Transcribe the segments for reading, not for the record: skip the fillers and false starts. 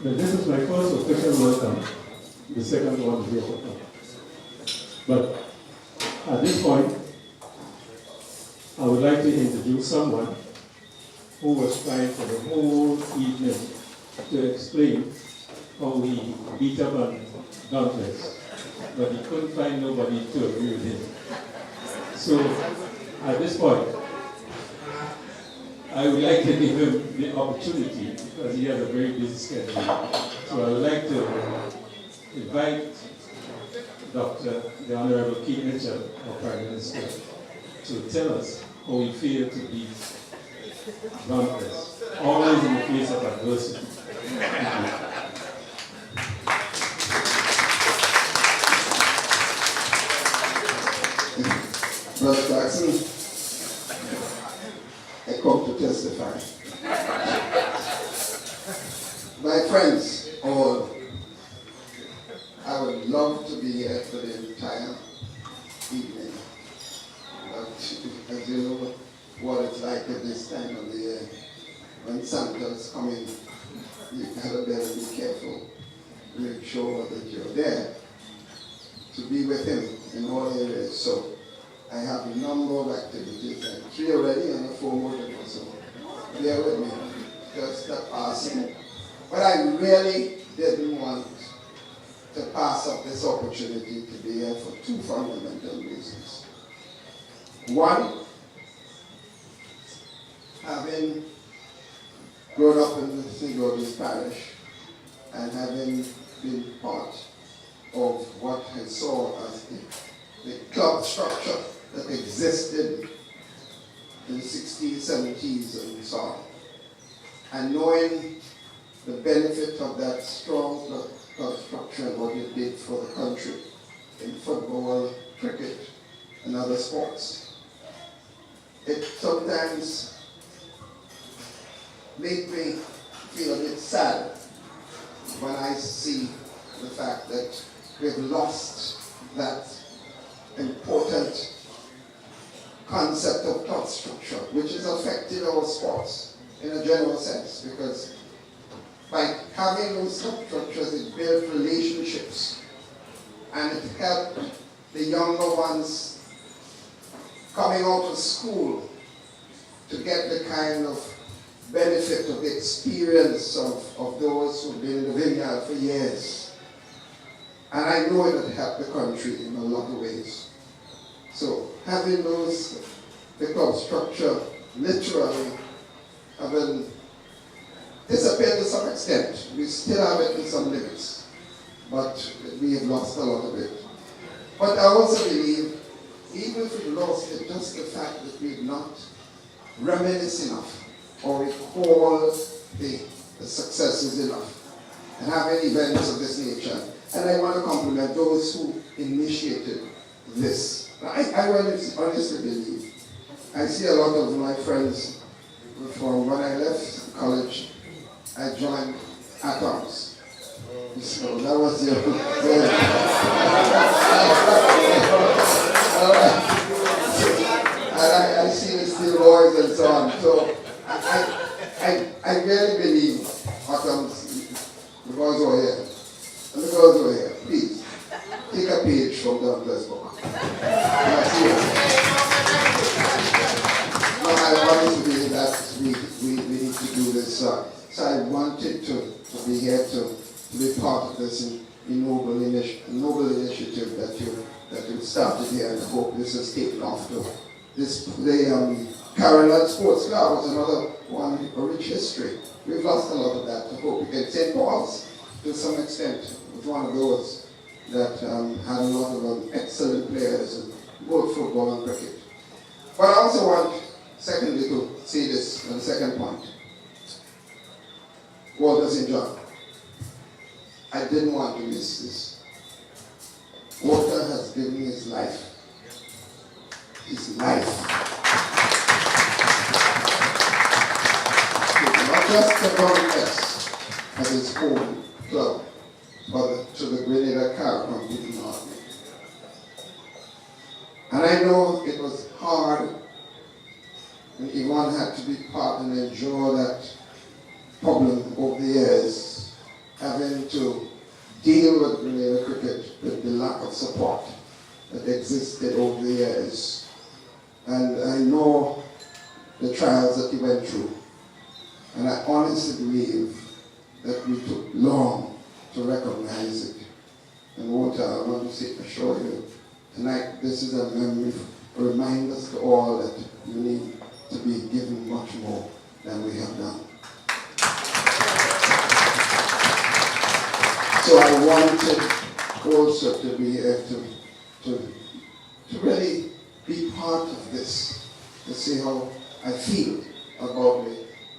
But this is my first official welcome. The second one is here to come. But at this point, I would like to introduce someone who was trying for the whole evening to explain how he beat up on Dauntless, but he couldn't find nobody to agree with him. So at this point, I would like to give him the opportunity, because he has a very busy schedule. So I would like to invite the Honorable Keith Mitchell, our Prime Minister, to tell us how he feels to be Dauntless, always in the face of adversity. Thank you. Brother Jackson, I come to testify. My friends, all, I would love to be here for the entire evening. But as you know what it's like at this time of the year, when Santa's coming, you gotta better be careful. Make sure that you're there to be with him in all areas. So I have a number of activities, and 3 already and a 4 more to go, so bear with me, just a passing. But I really didn't want to pass up this opportunity to be here for 2 fundamental reasons. One, having grown up in the St. George's Parish and having been part of what I saw as the club structure that existed in the 60s, 70s, and so on. And knowing the benefit of that strong club structure and what it did for the country in football, cricket, and other sports. It sometimes makes me feel a bit sad when I see the fact that we've lost that important concept of club structure, which has affected our sports in a general sense, because by having those club structures, it built relationships, and it helped the younger ones coming out of school to get the kind of benefit of the experience of those who've been in the vineyard for years. And I know it would help the country in a lot of ways. So having the club structure literally having disappeared to some extent. We still have it in some limits, but we have lost a lot of it. But I also believe, even if we lost it, just the fact that we've not reminisced enough or recall the successes enough and having events of this nature. And I want to compliment those who initiated this. I honestly believe, I see a lot of my friends from when I left college, I joined Atoms. So that was your and I see the Steel Boys and so on. So I really believe Atoms, the boys over here, and the girls over here, please, take a page from Dauntless book. I honestly believe that we need to do this. So I wanted to be here to be part of this noble initiative that you started here, and I hope this has taken off to the Carolina Sports Club was another one, a rich history. We've lost a lot of that. I hope we can. St. Paul's, to some extent, was one of those that had a lot of excellent players in both football and cricket. But I also want, secondly, to say this on the second point. Walter St. John. I didn't want to miss this. Walter has given his life. His life. Not just to Dauntless as his own club, but to the Grenada car company. And I know it was hard, and Yvonne had to be part and endure that problem over the years. deal with Grenada cricket with the lack of support that existed over the years. And I know the trials that he went through. And I honestly believe that we took long to recognize it. And Walter, I want to assure you, tonight this is a memory, a reminder to all that you need to be given much more than we have done. So I wanted also to be here to really be part of this, to see how I feel about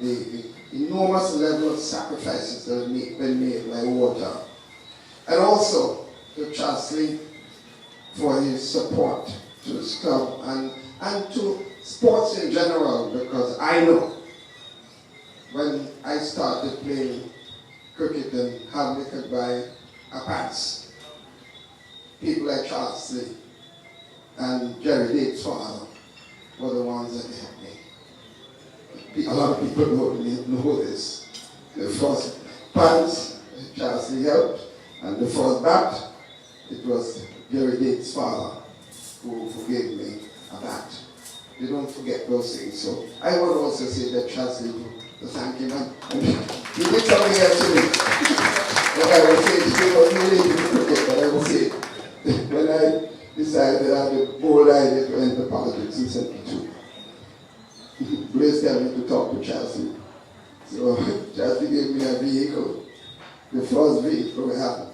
the enormous level of sacrifices that have been made by Walter. And also to Charsley for his support to his club and to sports in general, because I know when I started playing cricket and hardly could buy a pass, people like Charsley and Jerry Date's father were the ones that helped me. A lot of people don't know this. The first pants, Charsley helped, and the first bat, it was Jerry Date's father who gave me a bat. They don't forget those things. So I would also say that Charsley to thank him. And he did something else to me. What I would say, he was really cricket, but I would say, when I decided I had a bold idea to enter politics in 72, Grace told me to talk to Charsley. So Charsley gave me a vehicle, the first vehicle we had.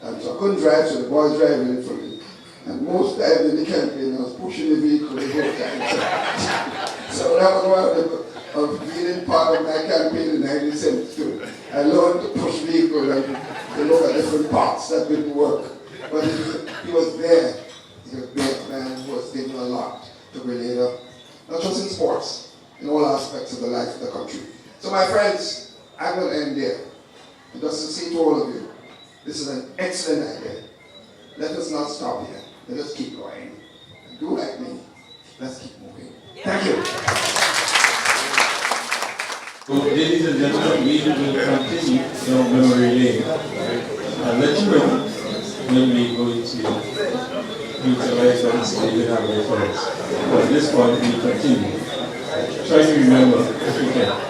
And so I couldn't drive, so the boys driving it for me. And most times in the campaign, I was pushing the vehicle the whole time. So that was one of being part of my campaign in 1972. I learned to push vehicles and to look at different parts that didn't work. But he was there. He was a great man who was giving a lot to Grenada, not just in sports, in all aspects of the life of the country. So my friends, I will end there. And just to say to all of you, this is an excellent idea. Let us not stop here. Let us keep going. And do like me. Let's keep moving. Thank you. So, ladies and gentlemen, we will continue down memory lane. I'll let you know when we go into utilize on stage and have reference. But at this point, we continue. Try to remember if you can.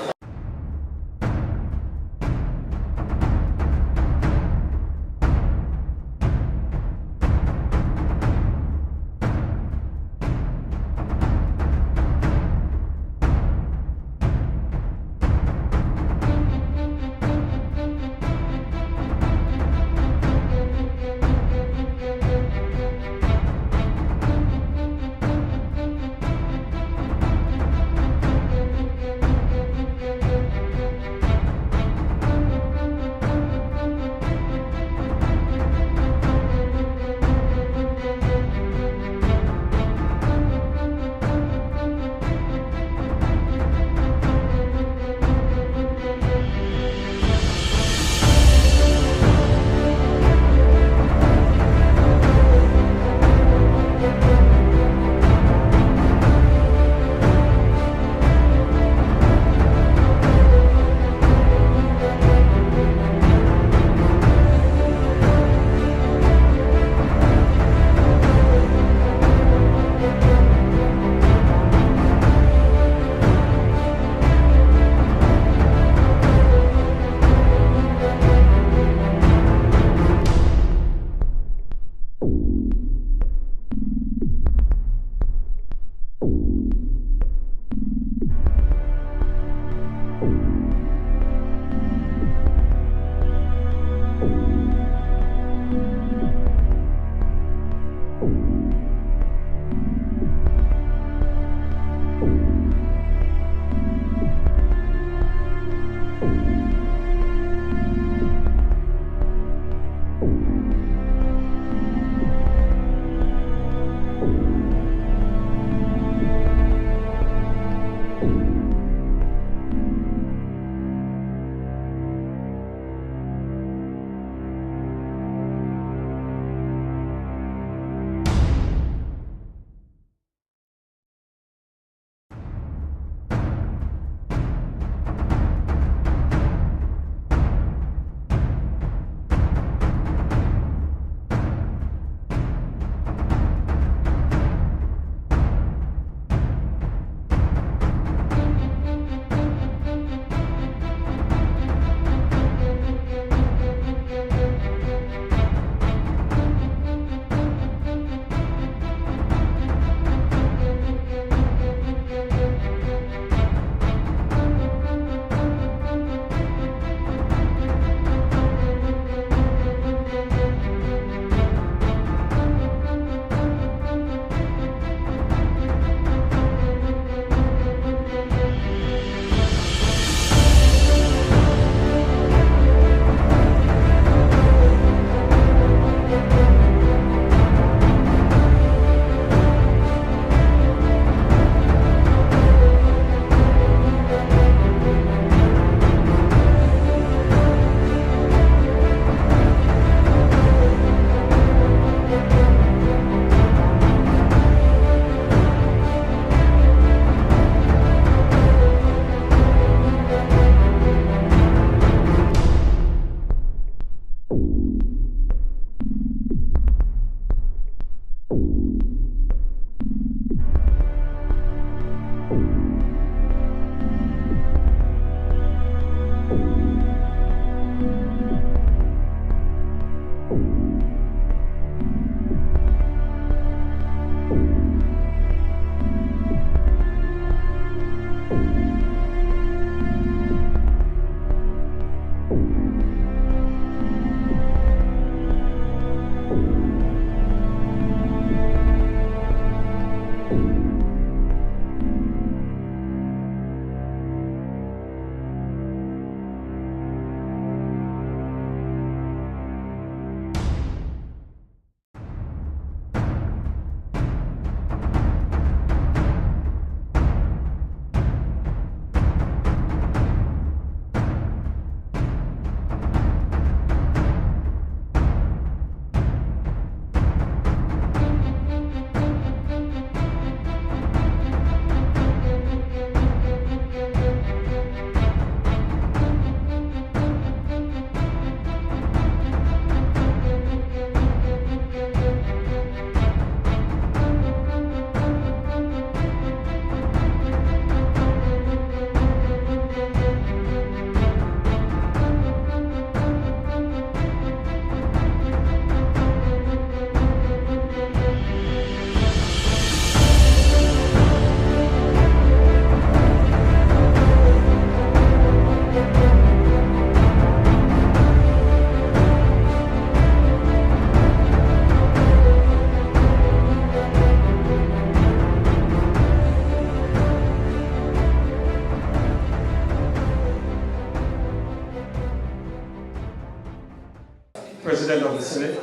President of the Senate,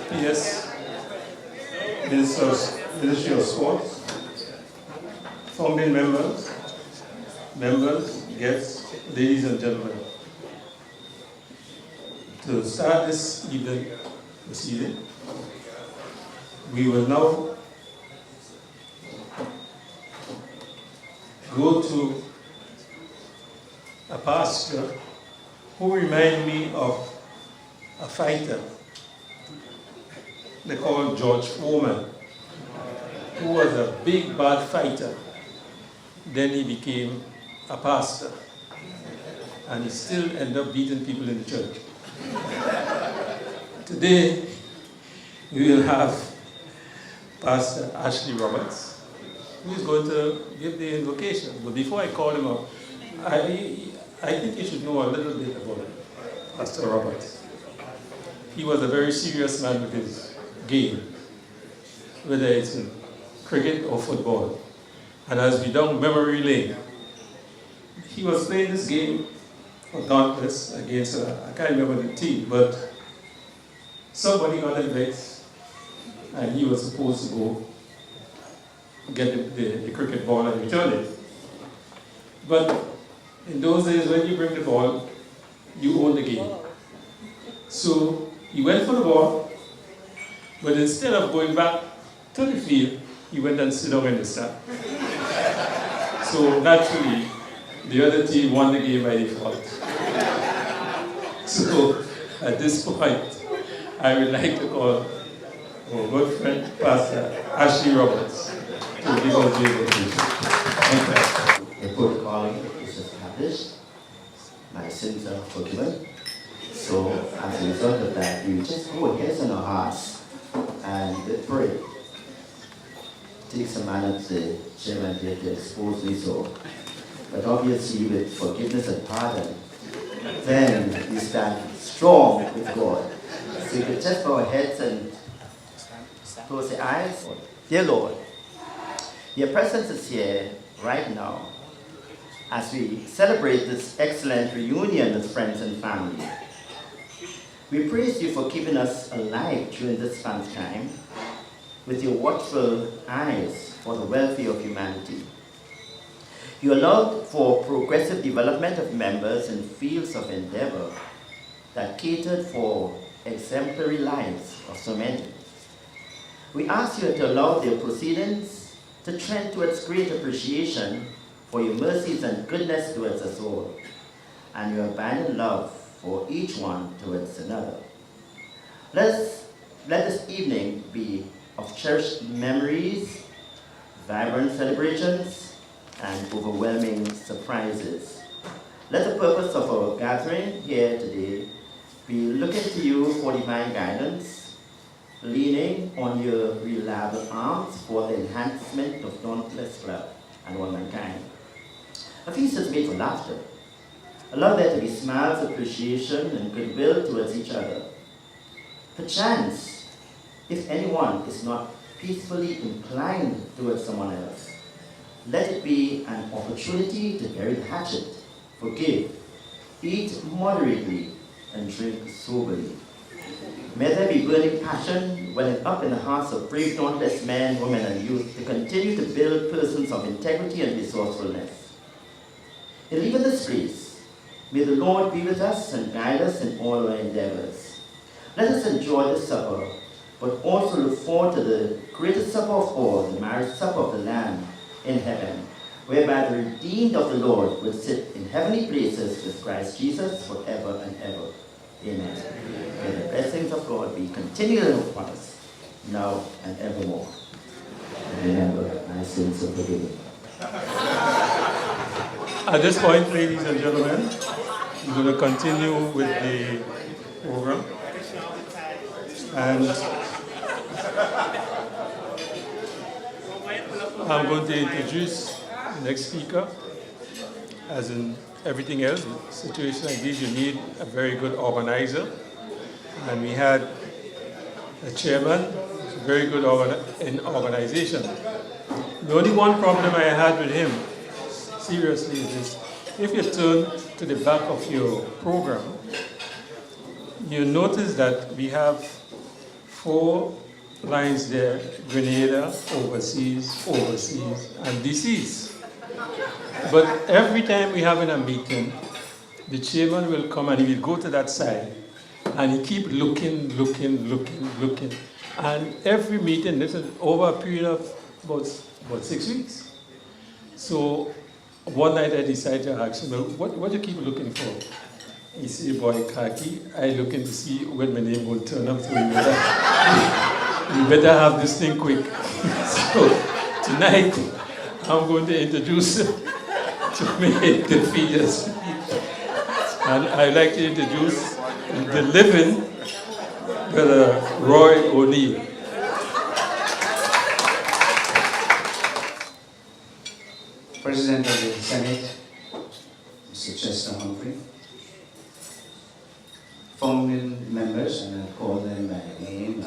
PS, Ministry of Sports, founding members, guests, ladies and gentlemen. To start this evening proceeding, we will now go to a pastor who remind me of a fighter they call George Foreman, who was a big bad fighter. Then he became a pastor, and he still ended up beating people in the church. Today, we will have Pastor Ashley Roberts, who is going to give the invocation. But before I call him up, I think you should know a little bit about Pastor Roberts. He was a very serious man with his game, whether it's in cricket or football. And as we down memory lane, he was playing this game for Dauntless against, I can't remember the team, but somebody got him vexed, and he was supposed to go get the cricket ball and return it. But in those days, when you bring the ball, you own the game. So he went for the ball, but instead of going back to the field, he went and sit down in the stand. So naturally, the other team won the game by default. So at this point, I would like to call our good friend, Pastor Ashley Roberts, to give us the invitation. Thank you. The protocol is established. My sins are forgiven. So as a result of that, we just go ahead on our hearts and pray. Takes a man of the chairman here to expose me so. But obviously with forgiveness and pardon, then we stand strong with God. So we could just bow our heads and close the eyes. Dear Lord, your presence is here right now as we celebrate this excellent reunion with friends and family. We praise you for keeping us alive during this fun time with your watchful eyes for the welfare of humanity. You allowed for progressive development of members in fields of endeavor that catered for exemplary lives of so many. We ask you to allow their proceedings to trend towards great appreciation for your mercies and goodness towards us all, and your abundant love for each one towards another. Let this evening be of cherished memories, vibrant celebrations, and overwhelming surprises. Let the purpose of our gathering here today be looking to you for divine guidance, leaning on your reliable arms for the enhancement of Dauntless Club and all mankind. A feast is made for laughter, Allow there to be smiles, appreciation, and goodwill towards each other. Perchance, if anyone is not peacefully inclined towards someone else, let it be an opportunity to bury the hatchet, forgive, eat moderately, and drink soberly. May there be burning passion welling up in the hearts of brave, dauntless men, women, and youth to continue to build persons of integrity and resourcefulness. In leaving this place, may the Lord be with us and guide us in all our endeavors. Let us enjoy this supper, but also look forward to the greatest supper of all, the marriage supper of the Lamb in heaven, whereby the redeemed of the Lord will sit in heavenly places with Christ Jesus forever and ever. Amen. May the blessings of God be continually upon us, now and evermore. And remember, my sins are forgiven. At this point, ladies and gentlemen, we're going to continue with the program. And I'm going to introduce the next speaker. As in everything else, in situations like this, you need a very good organizer. And we had a chairman, very good in organization. The only one problem I had with him, seriously, is this. If you turn to the back of your program, you notice that we have 4 lines there: Grenada, overseas, and DCs. But every time we have a meeting, the chairman will come and he will go to that side and he keep looking. And every meeting, this is over a period of about 6 weeks. So one night I decided to ask him, what do you keep looking for? He said, boy, Kaki, I looking to see when my name will turn up, so you better have this thing quick. So tonight, I'm going to introduce to me the feeders. And I'd like to introduce the living Roy O'Neill. President of the Senate, Mr. Chester Humphrey, founding members, and I call them by name,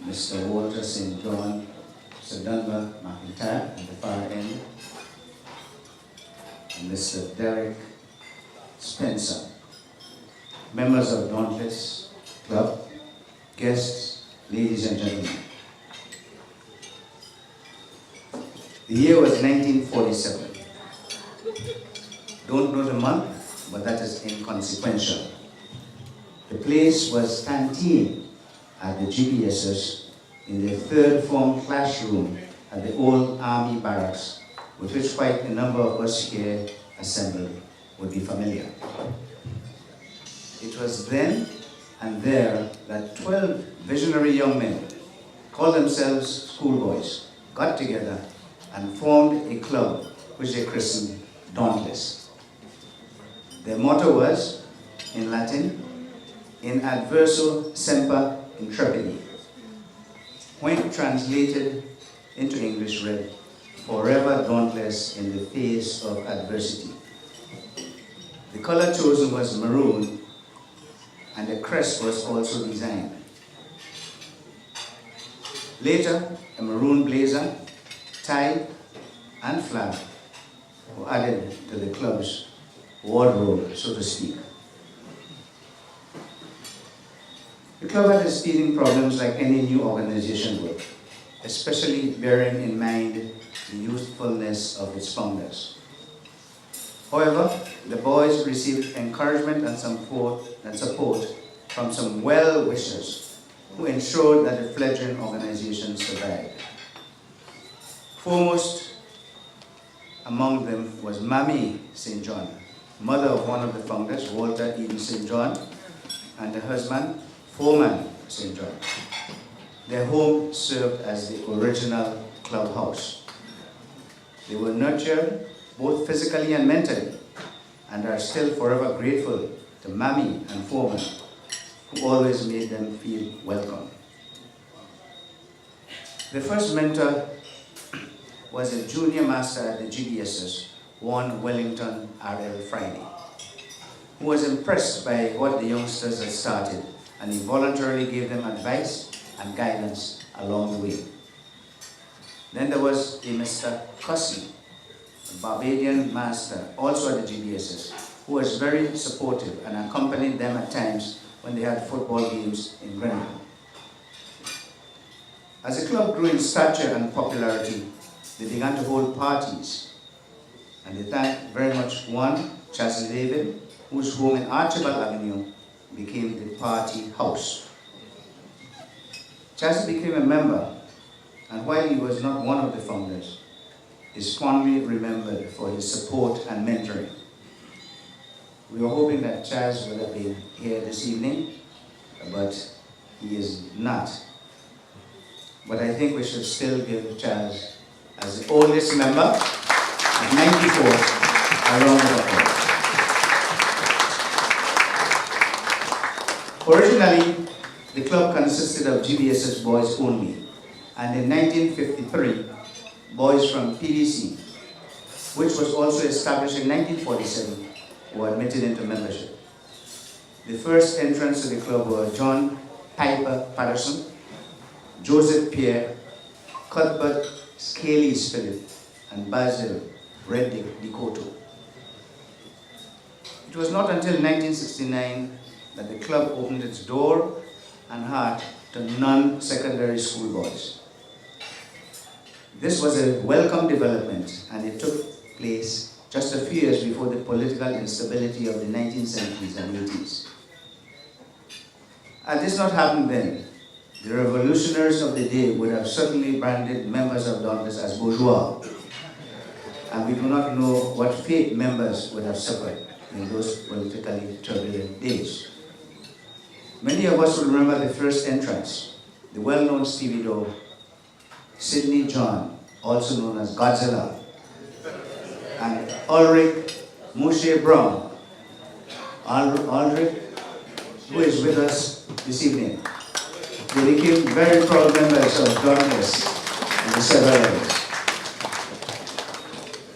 Mr. Walter St. John, Mr. Dunbar McIntyre at the far end, and Mr. Derek Spencer, members of Dauntless Club, guests, ladies and gentlemen. The year was 1947. Don't know the month, but that is inconsequential. The place was canteen at the GBSS in the 3rd form classroom at the old army barracks, with which quite a number of us here assembled would be familiar. It was then and there that 12 visionary young men, called themselves schoolboys, got together and formed a club which they christened Dauntless. Their motto was, in Latin, in adverso semper intrepidi, when translated into English read, forever dauntless in the face of adversity. The color chosen was maroon, and the crest was also designed. Later, a maroon blazer, tie, and flag were added to the club's wardrobe, so to speak. The club had its teething problems like any new organization would, especially bearing in mind the youthfulness of its founders. However, the boys received encouragement and support from some well-wishers who ensured that the fledgling organization survived. Foremost among them was Mammy St. John, mother of one of the founders, Walter Eden St. John, and her husband, Foreman St. John. Their home served as the original clubhouse. They were nurtured both physically and mentally, and are still forever grateful to Mammy and Foreman, who always made them feel welcome. The first mentor was a junior master at the GBSS one Wellington R.L. Friday, who was impressed by what the youngsters had started, and he voluntarily gave them advice and guidance along the way. Then there was a Mr. Cussy, a Barbadian master, also at the GBSS, who was very supportive and accompanied them at times when they had football games in Grenada. As the club grew in stature and popularity, they began to hold parties. And they thanked very much one, Chasley David, whose home in Archibald Avenue became the party house. Chasley became a member, and while he was not one of the founders, is fondly remembered for his support and mentoring. We were hoping that Chaz would have been here this evening, but he is not. But I think we should still give Chaz, as the oldest member, at 94, a round of applause. Originally, the club consisted of GBSS boys only, and in 1953, boys from PVC, which was also established in 1947, were admitted into membership. The first entrants to the club were John Piper Patterson, Joseph Pierre, Cuthbert Scalise Philip, and Basil Reddick Dikoto. It was not until 1969 that the club opened its door and heart to non-secondary school boys. This was a welcome development, and it took place just a few years before the political instability of the 1970s and 80s. Had this not happened then, the revolutionaries of the day would have certainly branded members of Dauntless as bourgeois, and we do not know what fate members would have suffered in those politically turbulent days. Many of us will remember the first entrance, the well-known stevedore, Sidney John, also known as Godzilla, and Ulrich Moshe Brown. Ulrich, who is with us this evening. They became very proud members of Dauntless in the several areas.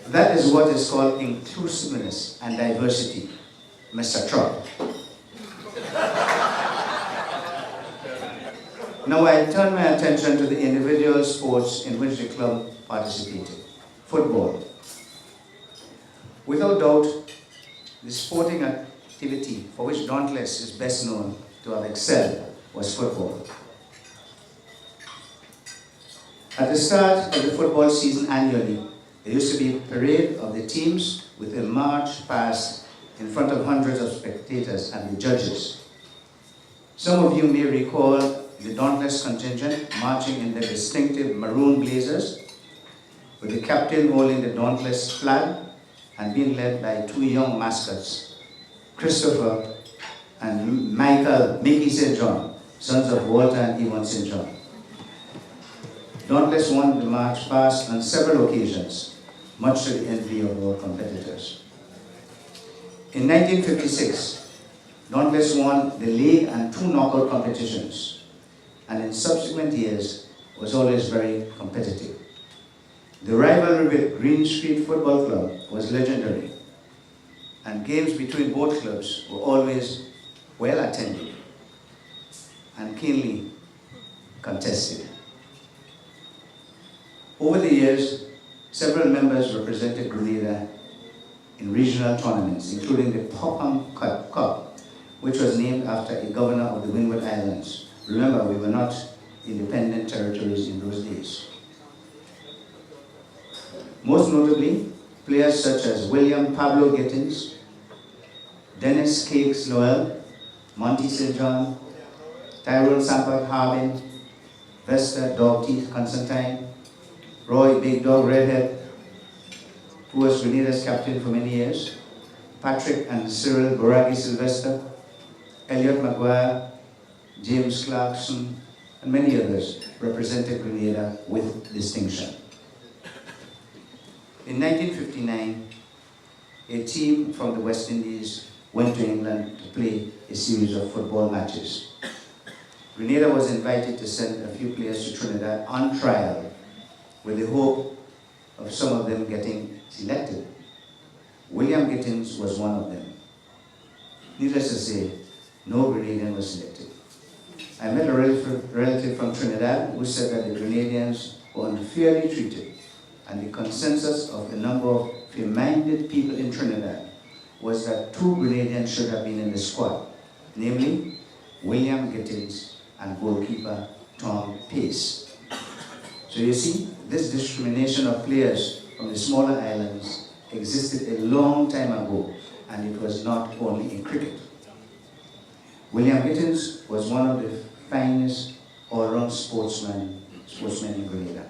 That is what is called inclusiveness and diversity, Mr. Trump. Now I turn my attention to the individual sports in which the club participated. Football. Without doubt, the sporting activity for which Dauntless is best known to have excelled was football. At the start of the football season annually, there used to be a parade of the teams with a march past in front of hundreds of spectators and the judges. Some of you may recall the Dauntless contingent marching in their distinctive maroon blazers, with the captain holding the Dauntless flag and being led by two young mascots, Christopher and Mickey St. John, sons of Walter and Yvonne St. John. Dauntless won the march past on several occasions, much to the envy of our competitors. In 1956, Dauntless won the league and two knockout competitions, and in subsequent years was always very competitive. The rivalry with Green Street Football Club was legendary, and games between both clubs were always well attended and keenly contested. Over the years, several members represented Grenada in regional tournaments, including the Popham Cup, which was named after a governor of the Windward Islands. Remember, we were not independent territories in those days. Most notably, players such as William Pablo Gittins, Dennis Cakes Noel, Monty St. John, Tyrone Sampat Harbin, Vesta Dog Teeth Constantine, Roy Big Dog Redhead, who was Grenada's captain for many years, Patrick and Cyril Boragi Sylvester, Elliot McGuire, James Clarkson, and many others represented Grenada with distinction. In 1959, a team from the West Indies went to England to play a series of football matches. Grenada was invited to send a few players to Trinidad on trial with the hope of some of them getting selected. William Gittins was one of them. Needless to say, no Grenadian was selected. I met a relative from Trinidad who said that the Grenadians were unfairly treated, and the consensus of a number of fair-minded people in Trinidad was that 2 Grenadians should have been in the squad, namely William Gittins and goalkeeper Tom Pace. So you see, this discrimination of players from the smaller islands existed a long time ago, and it was not only in cricket. William Gittins was one of the finest all-round sportsmen in Grenada.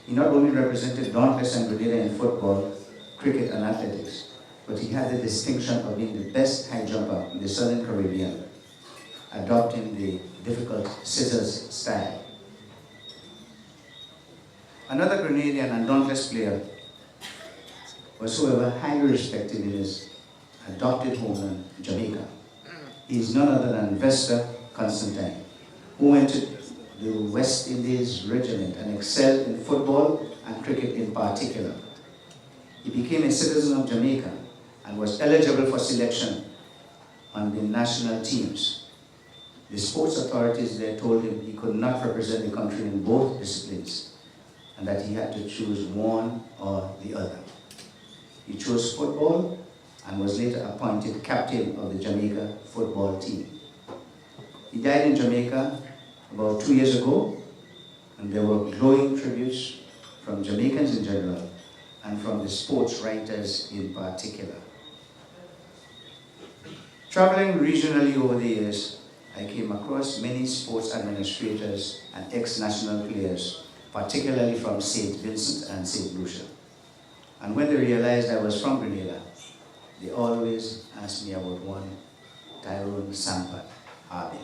He not only represented Dauntless and Grenada in football, cricket and athletics, but he had the distinction of being the best high jumper in the Southern Caribbean, adopting the difficult scissors style. Another Grenadian and Dauntless player was, however, highly respected in his adopted homeland, Jamaica. He is none other than Vesta Constantine, who went to the West Indies Regiment and excelled in football and cricket in particular. He became a citizen of Jamaica and was eligible for selection on the national teams. The sports authorities there told him he could not represent the country in both disciplines and that he had to choose one or the other. He chose football and was later appointed captain of the Jamaica football team. He died in Jamaica about 2 years ago, and there were glowing tributes from Jamaicans in general and from the sports writers in particular. Traveling regionally over the years, I came across many sports administrators and ex-national players, particularly from St. Vincent and St. Lucia. And when they realized I was from Grenada, they always asked me about one Tyrone Sampat Harding.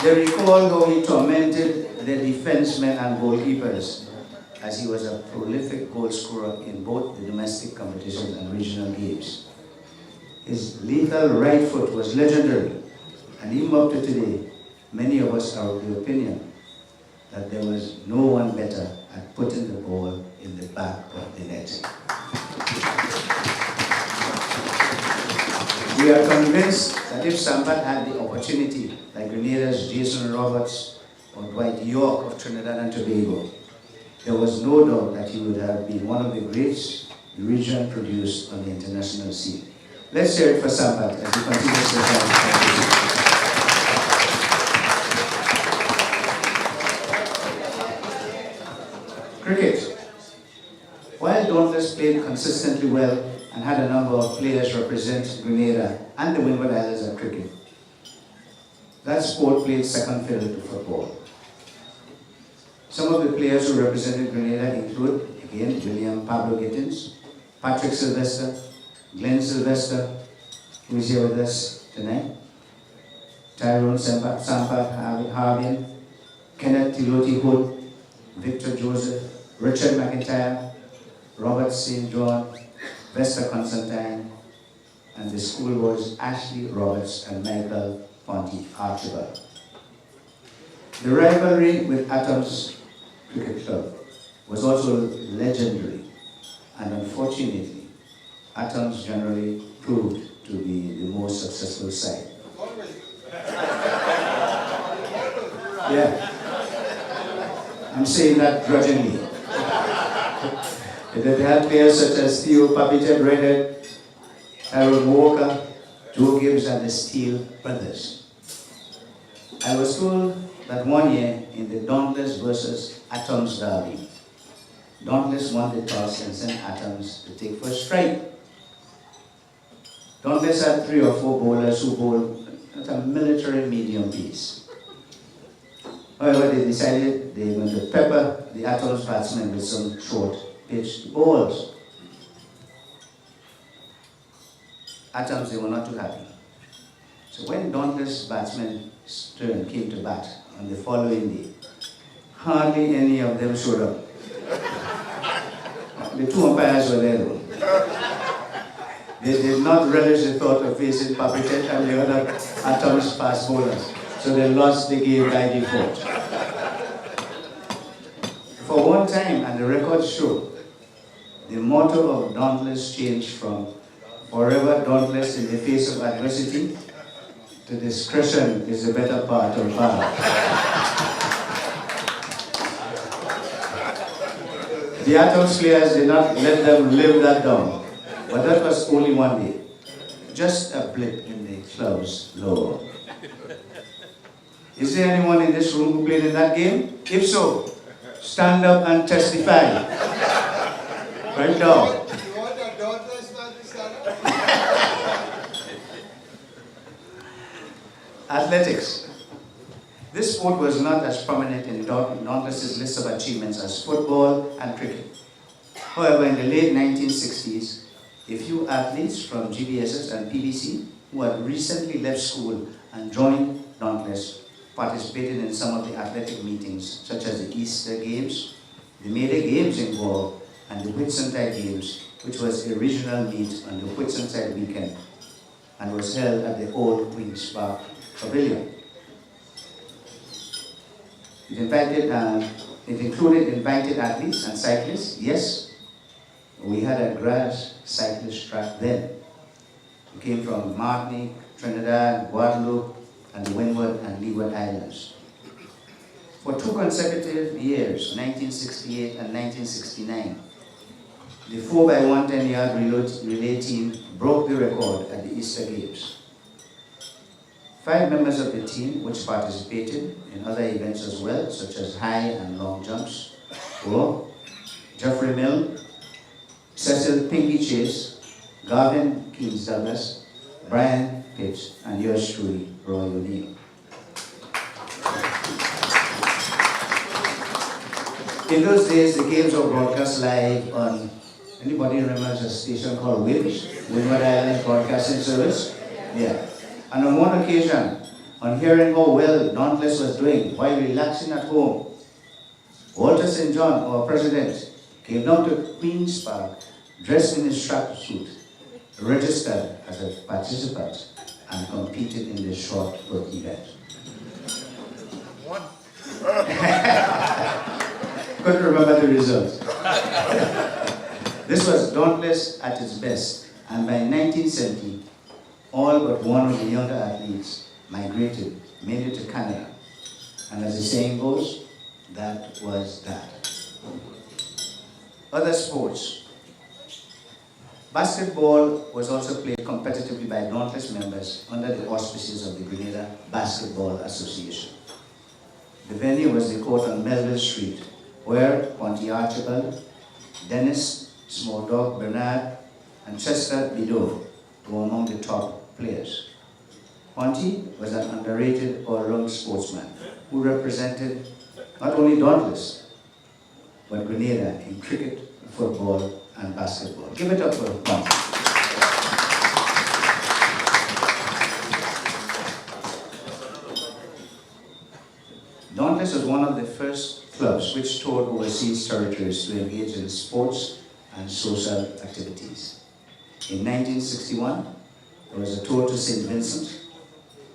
They recall how he tormented their defensemen and goalkeepers, as he was a prolific goal scorer in both the domestic competitions and regional games. His lethal right foot was legendary, and even up to today, many of us are of the opinion that there was no one better at putting the ball in the back of the net. We are convinced that if Sampat had the opportunity, like Grenada's Jason Roberts or Dwight York of Trinidad and Tobago, there was no doubt that he would have been one of the greats the region produced on the international scene. Let's hear it for Sampat as he continues to try. Cricket. While Dauntless played consistently well and had a number of players represent Grenada and the Windward Islands at cricket, that sport played second fiddle to football. Some of the players who represented Grenada include, again, William Pablo Gittins, Patrick Sylvester, Glenn Sylvester, who is here with us tonight, Tyrone Sampat Harding, Kenneth Tiloti Hood, Victor Joseph, Richard McIntyre, Robert St. John, Vesta Constantine, and the schoolboys Ashley Roberts and Michael Ponty Archibald. The rivalry with Atoms Cricket Club was also legendary, and unfortunately, Atoms generally proved to be the most successful side. Yeah, I'm saying that grudgingly. They had players such as Theo Papitet Redhead, Harold Walker, Joe Gibbs, and the Steele brothers. I was told that one year in the Dauntless versus Atoms derby, Dauntless won the toss and sent Atoms to take first strike. Dauntless had 3 or 4 bowlers who bowled at a military medium pace. However, they decided they were going to pepper the Atoms batsmen with some short pitched balls. Atoms, they were not too happy. So when Dauntless batsmen's turn came to bat on the following day, hardly any of them showed up. The 2 umpires were there though. They did not relish the thought of facing Papitet and the other Atoms fast bowlers, so they lost the game by default. For For one time, and the records show, the motto of Dauntless changed from forever dauntless in the face of adversity to discretion is the better part of valor. The Atom's players did not let them live that down, but that was only one day. Just a blip in the club's lore. Is there anyone in this room who played in that game? If so, stand up and testify. Right now. You want a Dauntless man to stand up? Athletics. This sport was not as prominent in Dauntless's list of achievements as football and cricket. However, in the late 1960s, a few athletes from GBSS and PBC who had recently left school and joined Dauntless participated in some of the athletic meetings, such as the Easter Games, the May Day Games involved, and the Whitsuntide Games, which was a regional meet on the Whitsuntide weekend and was held at the old Queen's Park Pavilion. It included invited athletes and cyclists. Yes, we had a grass cyclist track then. We came from Martinique, Trinidad, Guadeloupe, and the Windward and Leeward Islands. For 2 consecutive years, 1968 and 1969, the 4x1 10-yard relay team broke the record at the Easter Games. 5 members of the team, which participated in other events as well, such as high and long jumps, were Jeffrey Mill, Cecil Pinky Chase, Garvin Keynes Douglas, Brian Pitts, and yours truly, Roy O'Neill. In those days, the games were broadcast live on, anybody remembers a station called WIBS, Windward Island Broadcasting Service? Yeah. And on one occasion, on hearing how well Dauntless was doing while relaxing at home, Walter St. John, our president, came down to Queen's Park dressed in his tracksuit, registered as a participant, and competed in the short put event. Couldn't remember the result. This was Dauntless at its best, and by 1970, all but one of the younger athletes migrated, mainly to Canada. And as the saying goes, that was that. Other sports. Basketball was also played competitively by Dauntless members under the auspices of the Grenada Basketball Association. The venue was the court on Melville Street, where Ponty Archibald, Dennis Small Dog Bernard, and Chester Bideau were among the top players. Ponty was an underrated all-round sportsman who represented not only Dauntless, but Grenada in cricket, football, and basketball. Give it up for Ponty. Dauntless was one of the first clubs which toured overseas territories to engage in sports and social activities. In 1961, there was a tour to St. Vincent.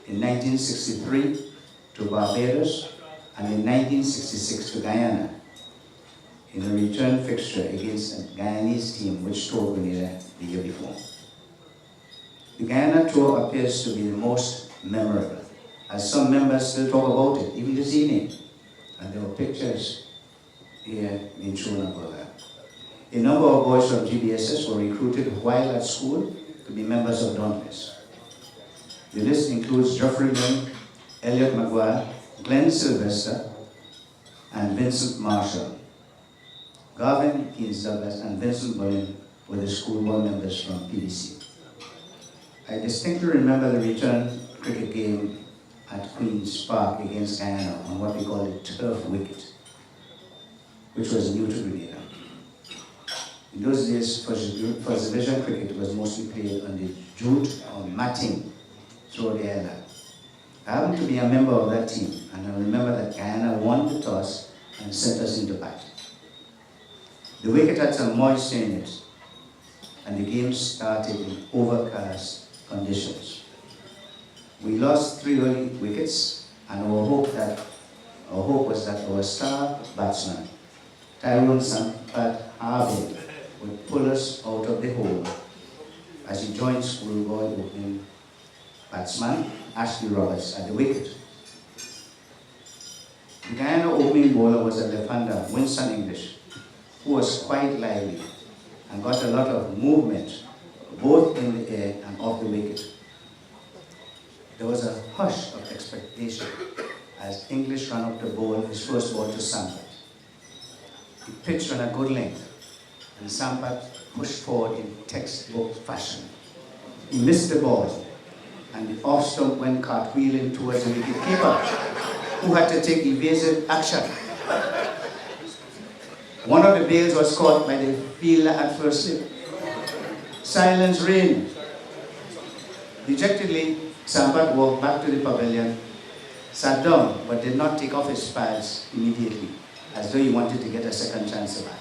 In 1963, to Barbados, and in 1966 to Guyana, in a return fixture against a Guyanese team which toured Grenada the year before. The Guyana tour appears to be the most memorable, as some members still talk about it, even this evening. And there were pictures here being shown about that. A number of boys from GBSS were recruited while at school to be members of Dauntless. The list includes Geoffrey Lynn, Elliot Maguire, Glenn Sylvester, and Vincent Marshall. Garvin Keynes Douglas and Vincent Boylan were the schoolboy members from PBC. I distinctly remember the return cricket game at Queen's Park against Guyana on what we call a turf wicket, which was new to Grenada. In those days, first division cricket was mostly played on the jute or matting throughout the island. I happened to be a member of that team, and I remember that Guyana won the toss and sent us into bat. The wicket had some moisture in it, and the game started in overcast conditions. We lost 3 early wickets, and our hope was that our star batsman, Tyrone Sampat Harvey would pull us out of the hole as he joined schoolboy opening batsman Ashley Roberts at the wicket. The Guyana opening bowler was a left-hander, Winston English, who was quite lively and got a lot of movement both in the air and off the wicket. There was a hush of expectation as English ran up to bowl his first ball to Sampat. He pitched on a good length, and Sampat pushed forward in textbook fashion. He missed the ball, and the off stump went cartwheeling towards the wicketkeeper, who had to take evasive action. One of the bails was caught by the fielder at first slip. Silence reigned. Dejectedly, Sampat walked back to the pavilion, sat down, but did not take off his pads immediately, as though he wanted to get a second chance at that.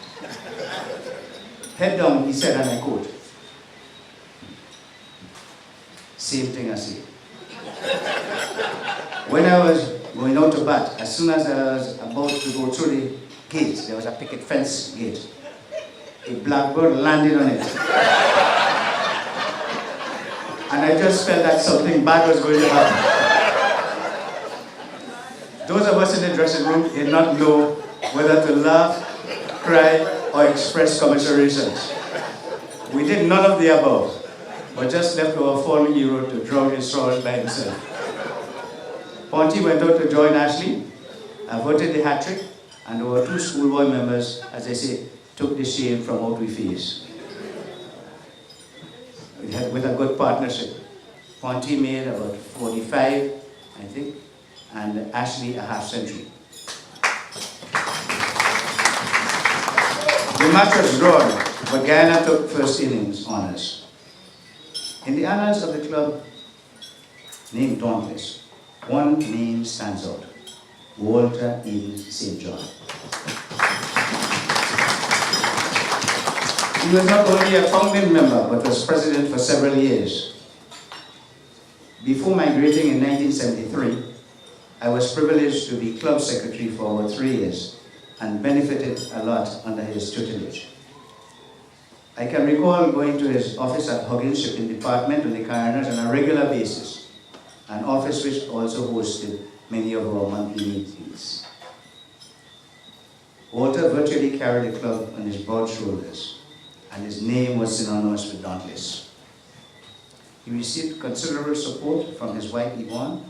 Head down, he said, and I quote, "Same thing I say." When I was going out to bat, as soon as I was about to go through the gate, there was a picket fence gate. A blackbird landed on it. And I just felt that something bad was going to happen. Those of us in the dressing room did not know whether to laugh, cry, or express commiserations. We did none of the above, but just left our fallen hero to drown his sorrows by himself. Ponty went out to join Ashley, averted the hat-trick, and our two schoolboy members, as I say, took the shame from out we face. With a good partnership. Ponty made about 45, I think, and Ashley a half century. The match was drawn, but Guyana took first innings honours. In the annals of the club named Dauntless, one name stands out: Walter Eden St. John. He was not only a founding member, but was president for several years. Before migrating in 1973, I was privileged to be club secretary for over 3 years and benefited a lot under his tutelage. I can recall going to his office at Huggins Shipping Department on the Coroner's on a regular basis, an office which also hosted many of our monthly meetings. Walter virtually carried the club on his broad shoulders, and his name was synonymous with Dauntless. He received considerable support from his wife Yvonne,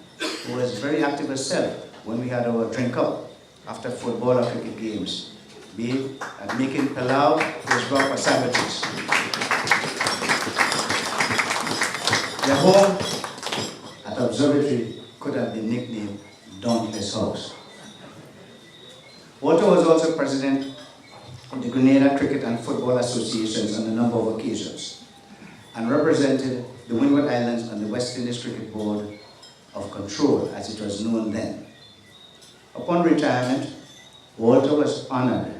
who was very active herself when we had our drink-up after football or cricket games, be it at making palau his rock or sandwiches. The home at Observatory could have been nicknamed Dauntless House. Walter was also president of the Grenada Cricket and Football Associations on a number of occasions, and represented the Windward Islands on the West Indies Cricket Board of Control, as it was known then. Upon retirement, Walter was honored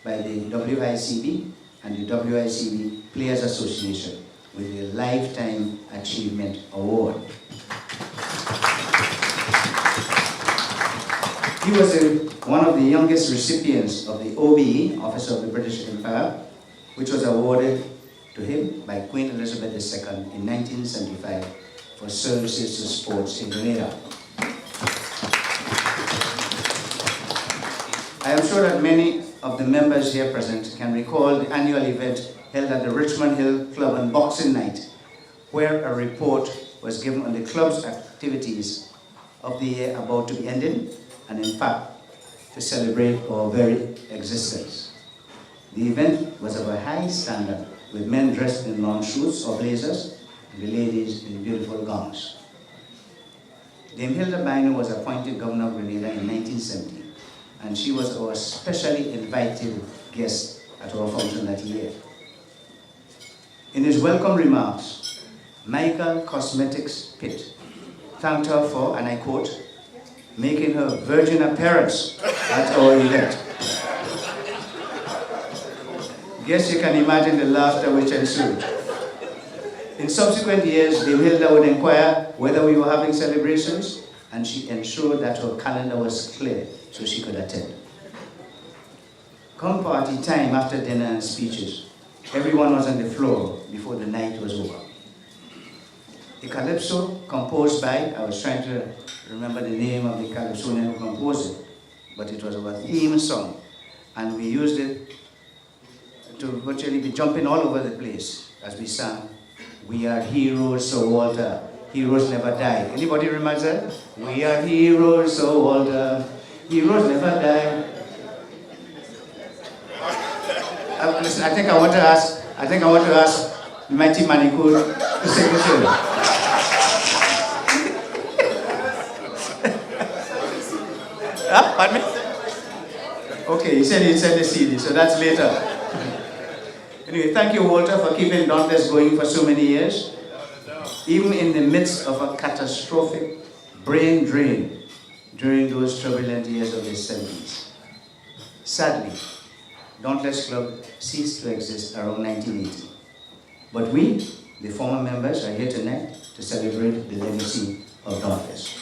by the WICB and the WICB Players Association with the Lifetime Achievement Award. He was one of the youngest recipients of the OBE, Office of the British Empire, which was awarded to him by Queen Elizabeth II in 1975 for services to sports in Grenada. I am sure that many of the members here present can recall the annual event held at the Richmond Hill Club on Boxing Night, where a report was given on the club's activities of the year about to be ending, and in fact, to celebrate our very existence. The event was of a high standard, with men dressed in long suits or blazers, and the ladies in beautiful gowns. Dame Hilda Bynum was appointed Governor of Grenada in 1970, and she was our specially invited guest at our function that year. In his welcome remarks, Michael Cosmetics Pitt thanked her for, and I quote, making her virgin appearance at our event. Guess you can imagine the laughter which ensued. In subsequent years, Dame Hilda would inquire whether we were having celebrations, and she ensured that her calendar was clear so she could attend. Come party time after dinner and speeches, everyone was on the floor before the night was over. The calypso composed by, I was trying to remember the name of the calypsonian who composed it, but it was our theme song, and we used it to virtually be jumping all over the place as we sang, "We are heroes, Sir Walter, heroes never die." Anybody remember that? "We are heroes, Sir Walter, heroes never die." Listen, I think I want to ask Mighty Manicoot to sing the tune. Pardon me? Okay, he said he'd send the CD, so that's later. Anyway, thank you, Walter, for keeping Dauntless going for so many years. Even in the midst of a catastrophic brain drain during those turbulent years of the 70s. Sadly, Dauntless Club ceased to exist around 1980. But we, the former members, are here tonight to celebrate the legacy of Dauntless.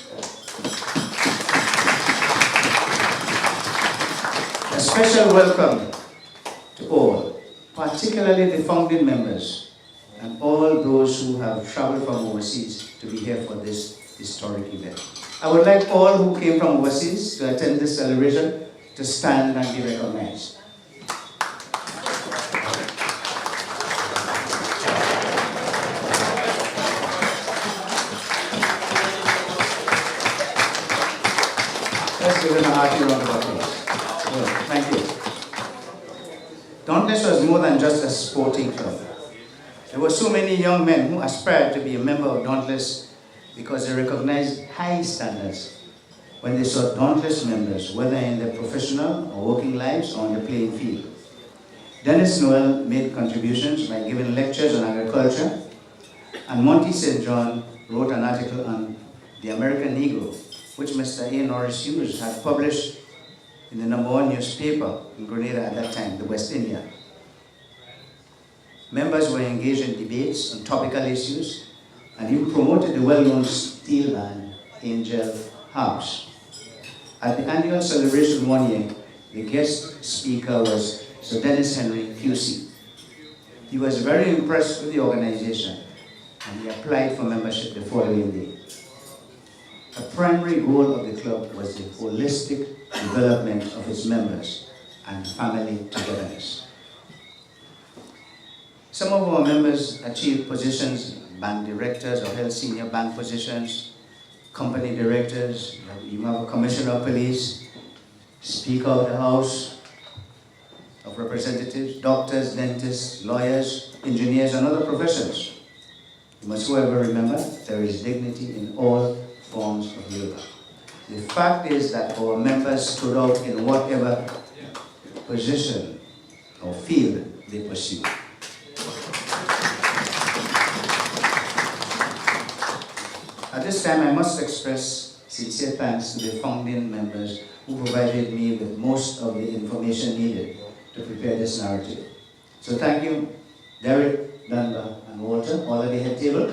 A special welcome to all, particularly the founding members and all those who have traveled from overseas to be here for this historic event. I would like all who came from overseas to attend this celebration to stand and be recognized. Let's give them a hearty round of applause. Well, thank you. Dauntless was more than just a sporting club. There were so many young men who aspired to be a member of Dauntless because they recognized high standards when they saw Dauntless members, whether in their professional or working lives or on the playing field. Dennis Noel made contributions by giving lectures on agriculture, and Monty St. John wrote an article on the American Negro, which Mr. A. Norris Hughes had published in the #1 newspaper in Grenada at that time, the West Indian. Members were engaged in debates on topical issues, and he promoted the well-known steel band, Angel House. At the annual celebration one year, the guest speaker was Sir Dennis Henry, QC. He was very impressed with the organization, and he applied for membership the following day. A primary goal of the club was the holistic development of its members and family togetherness. Some of our members achieved positions, bank directors or held senior bank positions, company directors, you have a commissioner of police, speaker of the House of Representatives, doctors, dentists, lawyers, engineers, and other professions. You must however remember there is dignity in all forms of labor. The fact is that our members stood out in whatever position or field they pursued. At this time, I must express sincere thanks to the founding members who provided me with most of the information needed to prepare this narrative. So thank you, Derek, Dunbar, and Walter, all at the head table.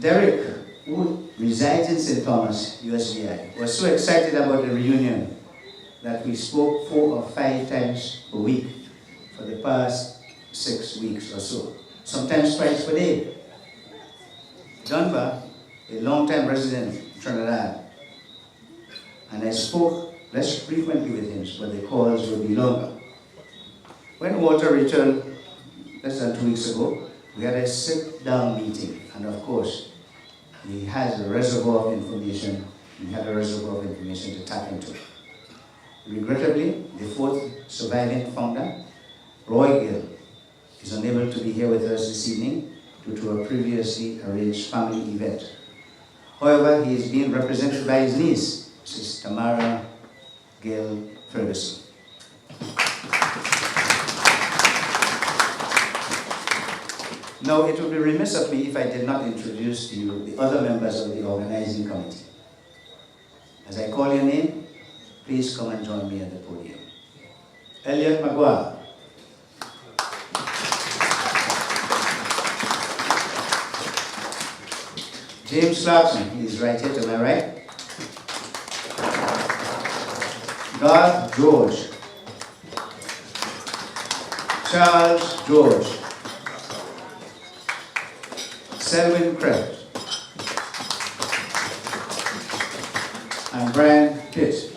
Derek, who resides in St. Thomas, USVI, was so excited about the reunion that we spoke 4 or 5 times a week for the past 6 weeks or so, sometimes twice per day. Dunbar, a long-time resident in Trinidad, and I spoke less frequently with him, but the calls would be longer. When Walter returned less than 2 weeks ago, we had a sit-down meeting, and of course, he has a reservoir of information, he had a reservoir of information to tap into. Regrettably, the 4th surviving founder, Roy Gill, is unable to be here with us this evening due to a previously arranged family event. However, he is being represented by his niece, Mrs. Tamara Gill Ferguson. Now, it would be remiss of me if I did not introduce to you the other members of the organizing committee. As I call your name, please come and join me at the podium. Elliot Maguire. James Clarkson, he is right here to my right. Garth George, Charles George, Selwyn Kreft, and Brian Pitt.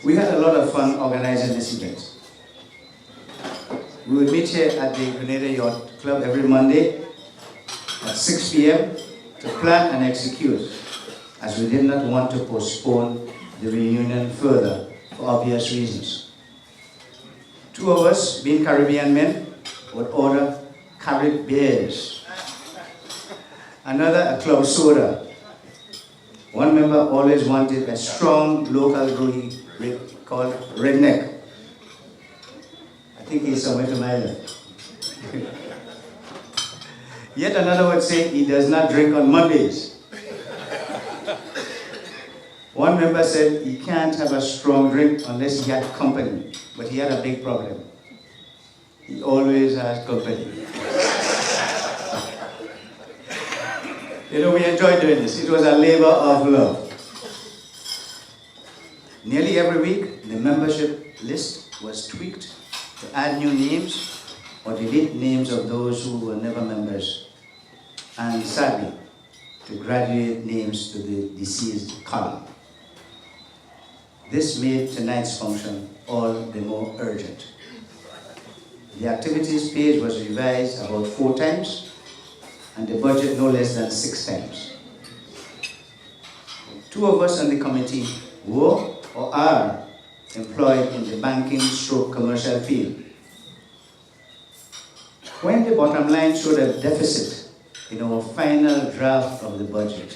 We had a lot of fun organizing this event. We would meet here at the Grenada Yacht Club every Monday at 6 p.m. to plan and execute, as we did not want to postpone the reunion further for obvious reasons. Two of us, being Caribbean men, would order Carib beers. Another, a club soda. One member always wanted a strong local brewery called Redneck. I think he's somewhere to my left. Yet another would say he does not drink on Mondays. One member said he can't have a strong drink unless he had company, but he had a big problem. He always has company. You know, we enjoyed doing this. It was a labor of love. Nearly every week, the membership list was tweaked to add new names or delete names of those who were never members, and sadly, to graduate names to the deceased column. This made tonight's function all the more urgent. The activities page was revised about 4 times, and the budget no less than 6 times. 2 of us on the committee were or are employed in the banking/commercial field. When the bottom line showed a deficit in our final draft of the budget,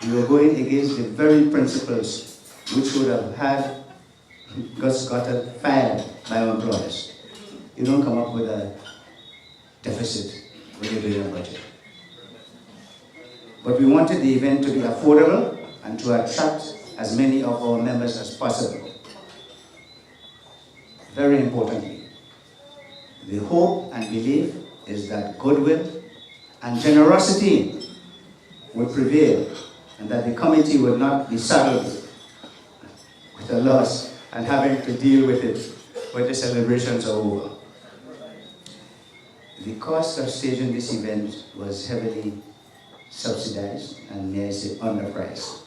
we were going against the very principles which would have had Gus Goddard fired by our employers. You don't come up with a deficit when you're doing a budget. But we wanted the event to be affordable and to attract as many of our members as possible. Very importantly, the hope and belief is that goodwill and generosity will prevail, and that the committee will not be saddled with a loss and having to deal with it when the celebrations are over. The cost of staging this event was heavily subsidized and, may I say, underpriced.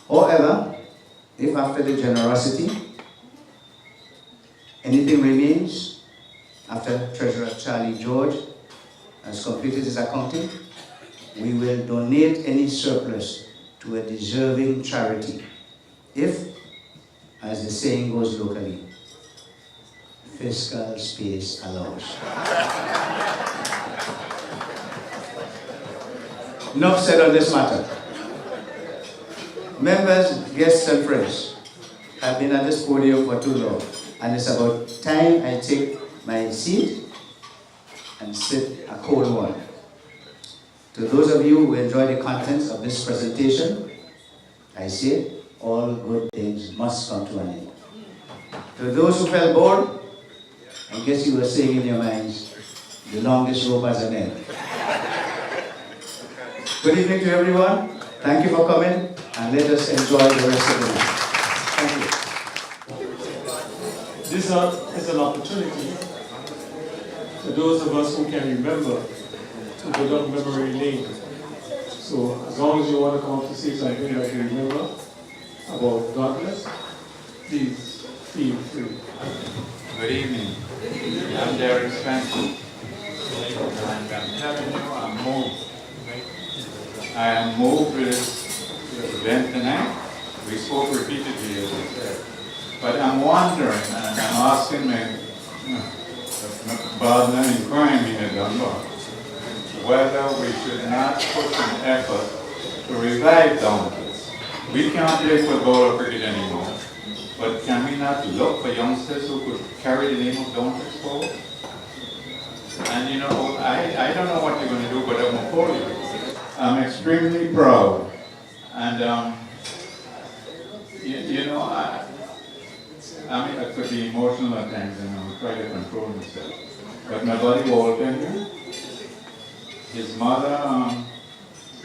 However, if after the generosity, anything remains after Treasurer Charlie George has completed his accounting, we will donate any surplus to a deserving charity, if, as the saying goes locally, fiscal space allows. Enough said on this matter. Members, guests, and friends have been at this podium for too long, and it's about time I take my seat and sip a cold one. To those of you who enjoy the contents of this presentation, I say, all good things must come to an end. To those who felt bored, I guess you were saying in your minds, the longest rope has an end. Good evening to everyone. Thank you for coming, and let us enjoy the rest of the night. Thank you. This is an opportunity for those of us who can remember to go down memory lane. So as long as you want to come up to say something that you remember about Dauntless, please feel free. Good evening. I'm Derek Spencer. And I'm telling you, I'm moved. I am moved with this event tonight. We spoke repeatedly, as I said. But I'm wondering, and I'm asking my partner in crime here, Dunbar, whether we should not put an effort to revive Dauntless. We can't play football or cricket anymore, but can we not look for youngsters who could carry the name of Dauntless forward? And you know, I don't know what you're going to do, but I'm for you. I'm extremely proud, and you know, I mean, I could be emotional at times, and I'll try to control myself. But my buddy Walter here, his mother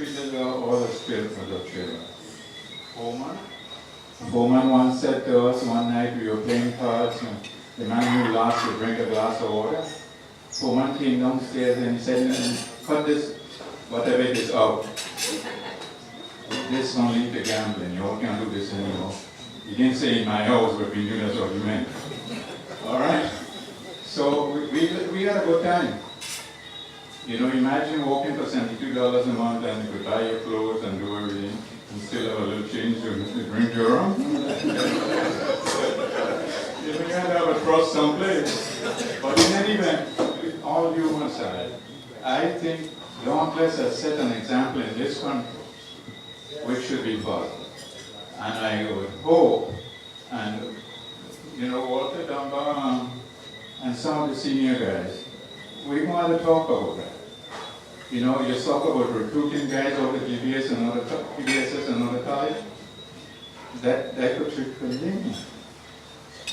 treated all the spirits of the children. Foreman once said to us one night we were playing cards and the man who lost would drink a glass of water. Foreman came downstairs and he said, cut this, whatever it is, out. This don't lead to gambling. You all can't do this anymore. He didn't say in my house, but we knew that's what he meant. All right? So we had a good time. You know, imagine walking for $72 a month and you could buy your clothes and do everything and still have a little change to drink your own. You know, you had to have a trust someplace. But in any event, all humor aside, I think Dauntless has set an example in this country which should be followed. And I would hope, and you know, Walter Dunbar and some of the senior guys, we want to talk about that. You know, you talk about recruiting guys over at PBS and other PBSs and other college. That could continue.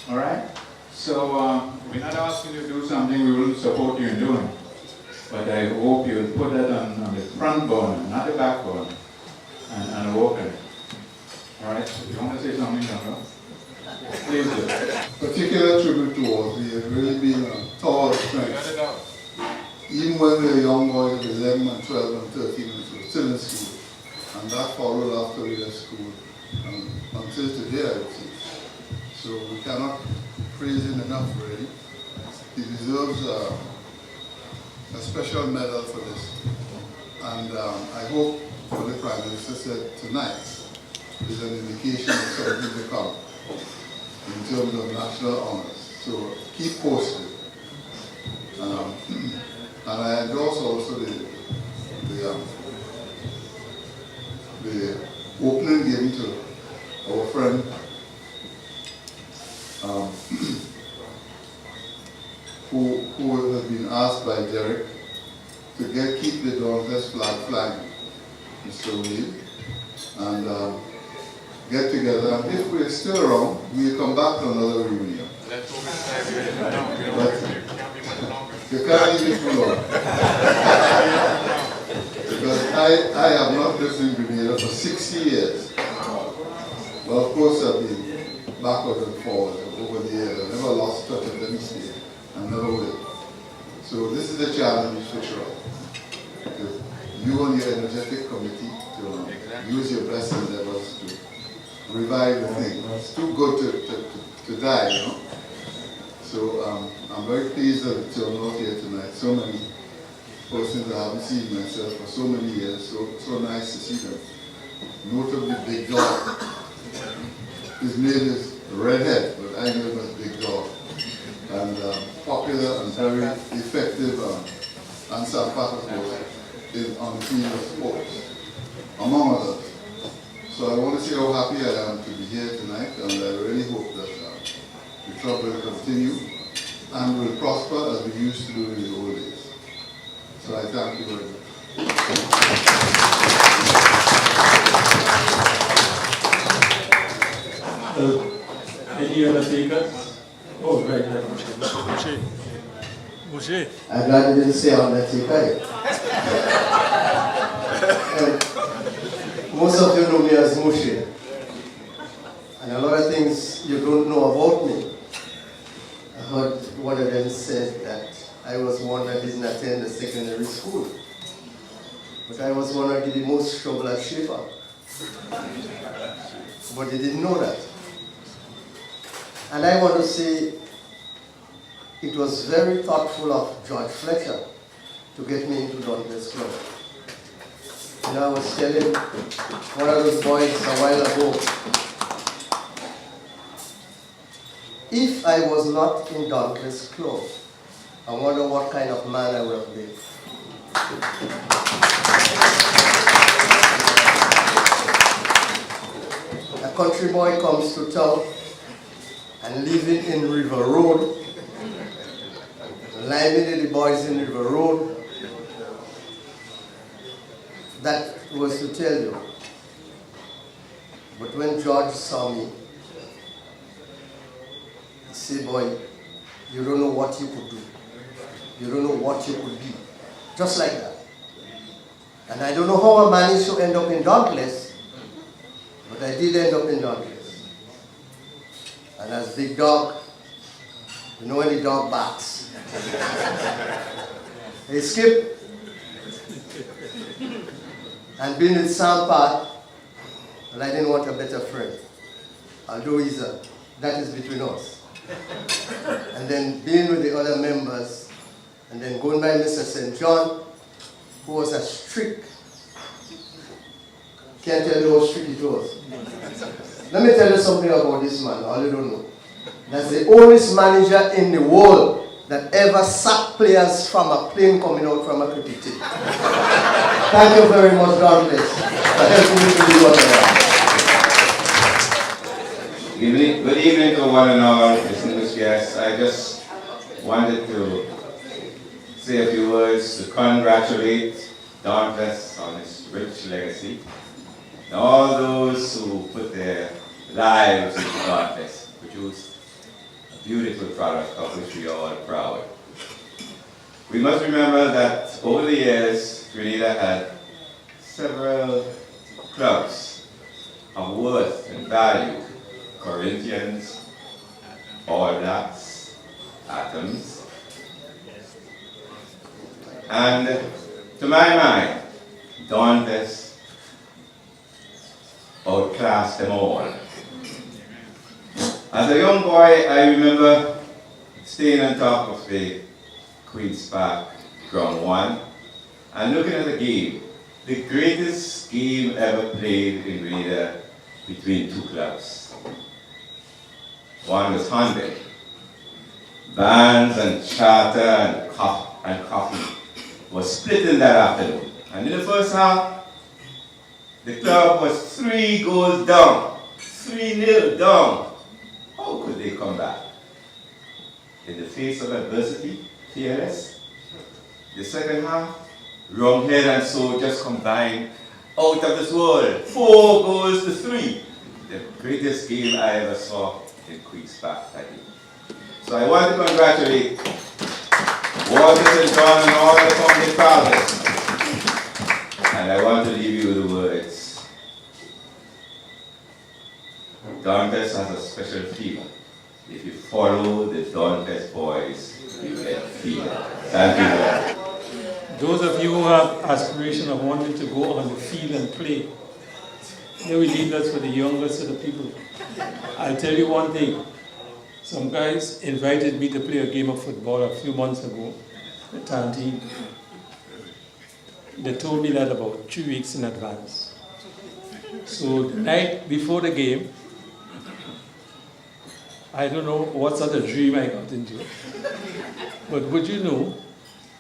All right? So we're not asking you to do something we wouldn't support you in doing. But I hope you'll put that on the front burner, not the back burner, and work on it. All right? So you want to say something, John? Please do. Particular tribute to us. He has really been a tower of strength. Even when we were young boys, 11 and 12 and 13, we were still in school. And that followed after we left school until today, I would say. So we cannot praise him enough, really. He deserves a special medal for this. And I hope what the Prime Minister said tonight is an indication of something to come in terms of national honors. So keep posted. And I endorse also the opening given to our friend who has been asked by Derek to keep the Dauntless flag flying, Mr. Wade, and get together. And if we're still around, we'll come back to another reunion. You can't leave it too long. Because I have not lived in Grenada for 60 years. Well, of course, I've been backward and forward over the years. I've never lost touch of any state. I never will. So this is the challenge we switch around. You and your energetic committee to use your best endeavors to revive the thing. It's too good to die, you know. So I'm very pleased that it's out here tonight. So many persons I haven't seen myself for so many years. So nice to see them. Notably Big Dog. His name is Redhead, but I know him as Big Dog. And popular and very effective and sympathetic on the field of sports, among others. So I want to say how happy I am to be here tonight, and I really hope that the club will continue and will prosper as we used to do in the old days. So I thank you very much. Any other speakers? Oh, right. I'm glad you didn't say Undertaker. Most of you know me as Moshe. And a lot of things you don't know about me. I heard one of them said that I was one that didn't attend the secondary school. But I was one that did the most trouble at Shaper. But they didn't know that. And I want to say it was very thoughtful of George Fletcher to get me into Dauntless Club. You know, I was telling one of those boys a while ago, if I was not in Dauntless Club, I wonder what kind of man I would have been. A country boy comes to town and living in River Road, liming the boys in River Road. That was to tell you. But when George saw me, he said, boy, you don't know what you could do. You don't know what you could be. Just like that. And I don't know how I managed to end up in Dauntless, but I did end up in Dauntless. And as Big Dog, you know when the dog barks. Hey Skip, and being with Sam Pat, and I didn't want a better friend. Although that is between us. And then being with the other members, and then going by Mr. St. John, who was a strict, can't tell you how strict it was. Let me tell you something about this man, all you don't know. That's the oldest manager in the world that ever sacked players from a plane coming out from a cricket team. Thank you very much, Dauntless, for helping me to do what I am. Good evening to one and all, distinguished guests. I just wanted to say a few words to congratulate Dauntless on his rich legacy, and all those who put their lives into Dauntless, produced a beautiful product of which we are all proud. We must remember that over the years, Grenada had several clubs of worth and value: Corinthians, All Blacks, Atoms. And to my mind, Dauntless outclassed them all. As a young boy, I remember staying on top of the Queen's Park Ground 1 and looking at the game, the greatest game ever played in Grenada between two clubs. One was Honda. Bands and charter and coffee was split in that afternoon. And in the first half, the club was 3 goals down, 3-0 down. How could they come back? In the face of adversity, fearless. The second half, Wronghead and Soul just combined out of this world. 4 goals to 3. The greatest game I ever saw in Queen's Park that day. So I want to congratulate Walter and John and all the founding fathers. And I want to leave you with the words. Dauntless has a special fever. If you follow the Dauntless boys, you get fever. Thank you. Those of you who have aspiration of wanting to go on the field and play, they will leave us for the youngest of the people. I'll tell you one thing. Some guys invited me to play a game of football a few months ago at Tantine. They told me that about 2 weeks in advance. So the night before the game, I don't know what sort of dream I got into. But would you know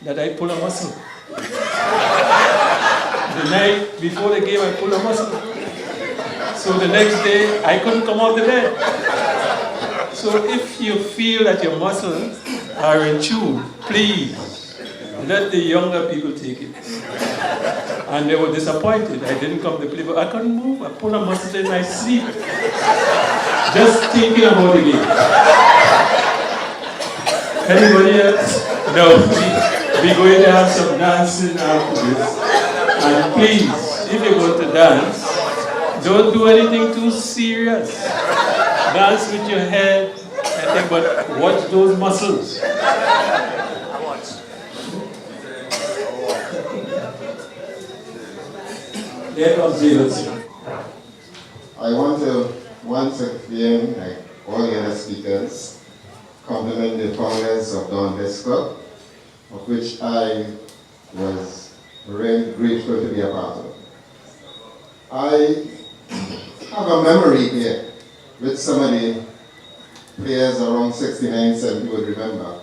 that I pulled a muscle? The night before the game, I pulled a muscle. So the next day, I couldn't come off the bed. So if you feel that your muscles are in tune, please let the younger people take it. And they were disappointed. I didn't come to play, but I couldn't move. I pulled a muscle in my sleep. Just thinking about the game. Anybody else? No. We're going to have some dancing after this. And please, if you're going to dance, don't do anything too serious. Dance with your head, but watch those muscles. Let us be listening. I want to once again, like all the other speakers, compliment the founders of Dauntless Club, of which I was really grateful to be a part of. I have a memory here with some of the players around 69, 70 would remember.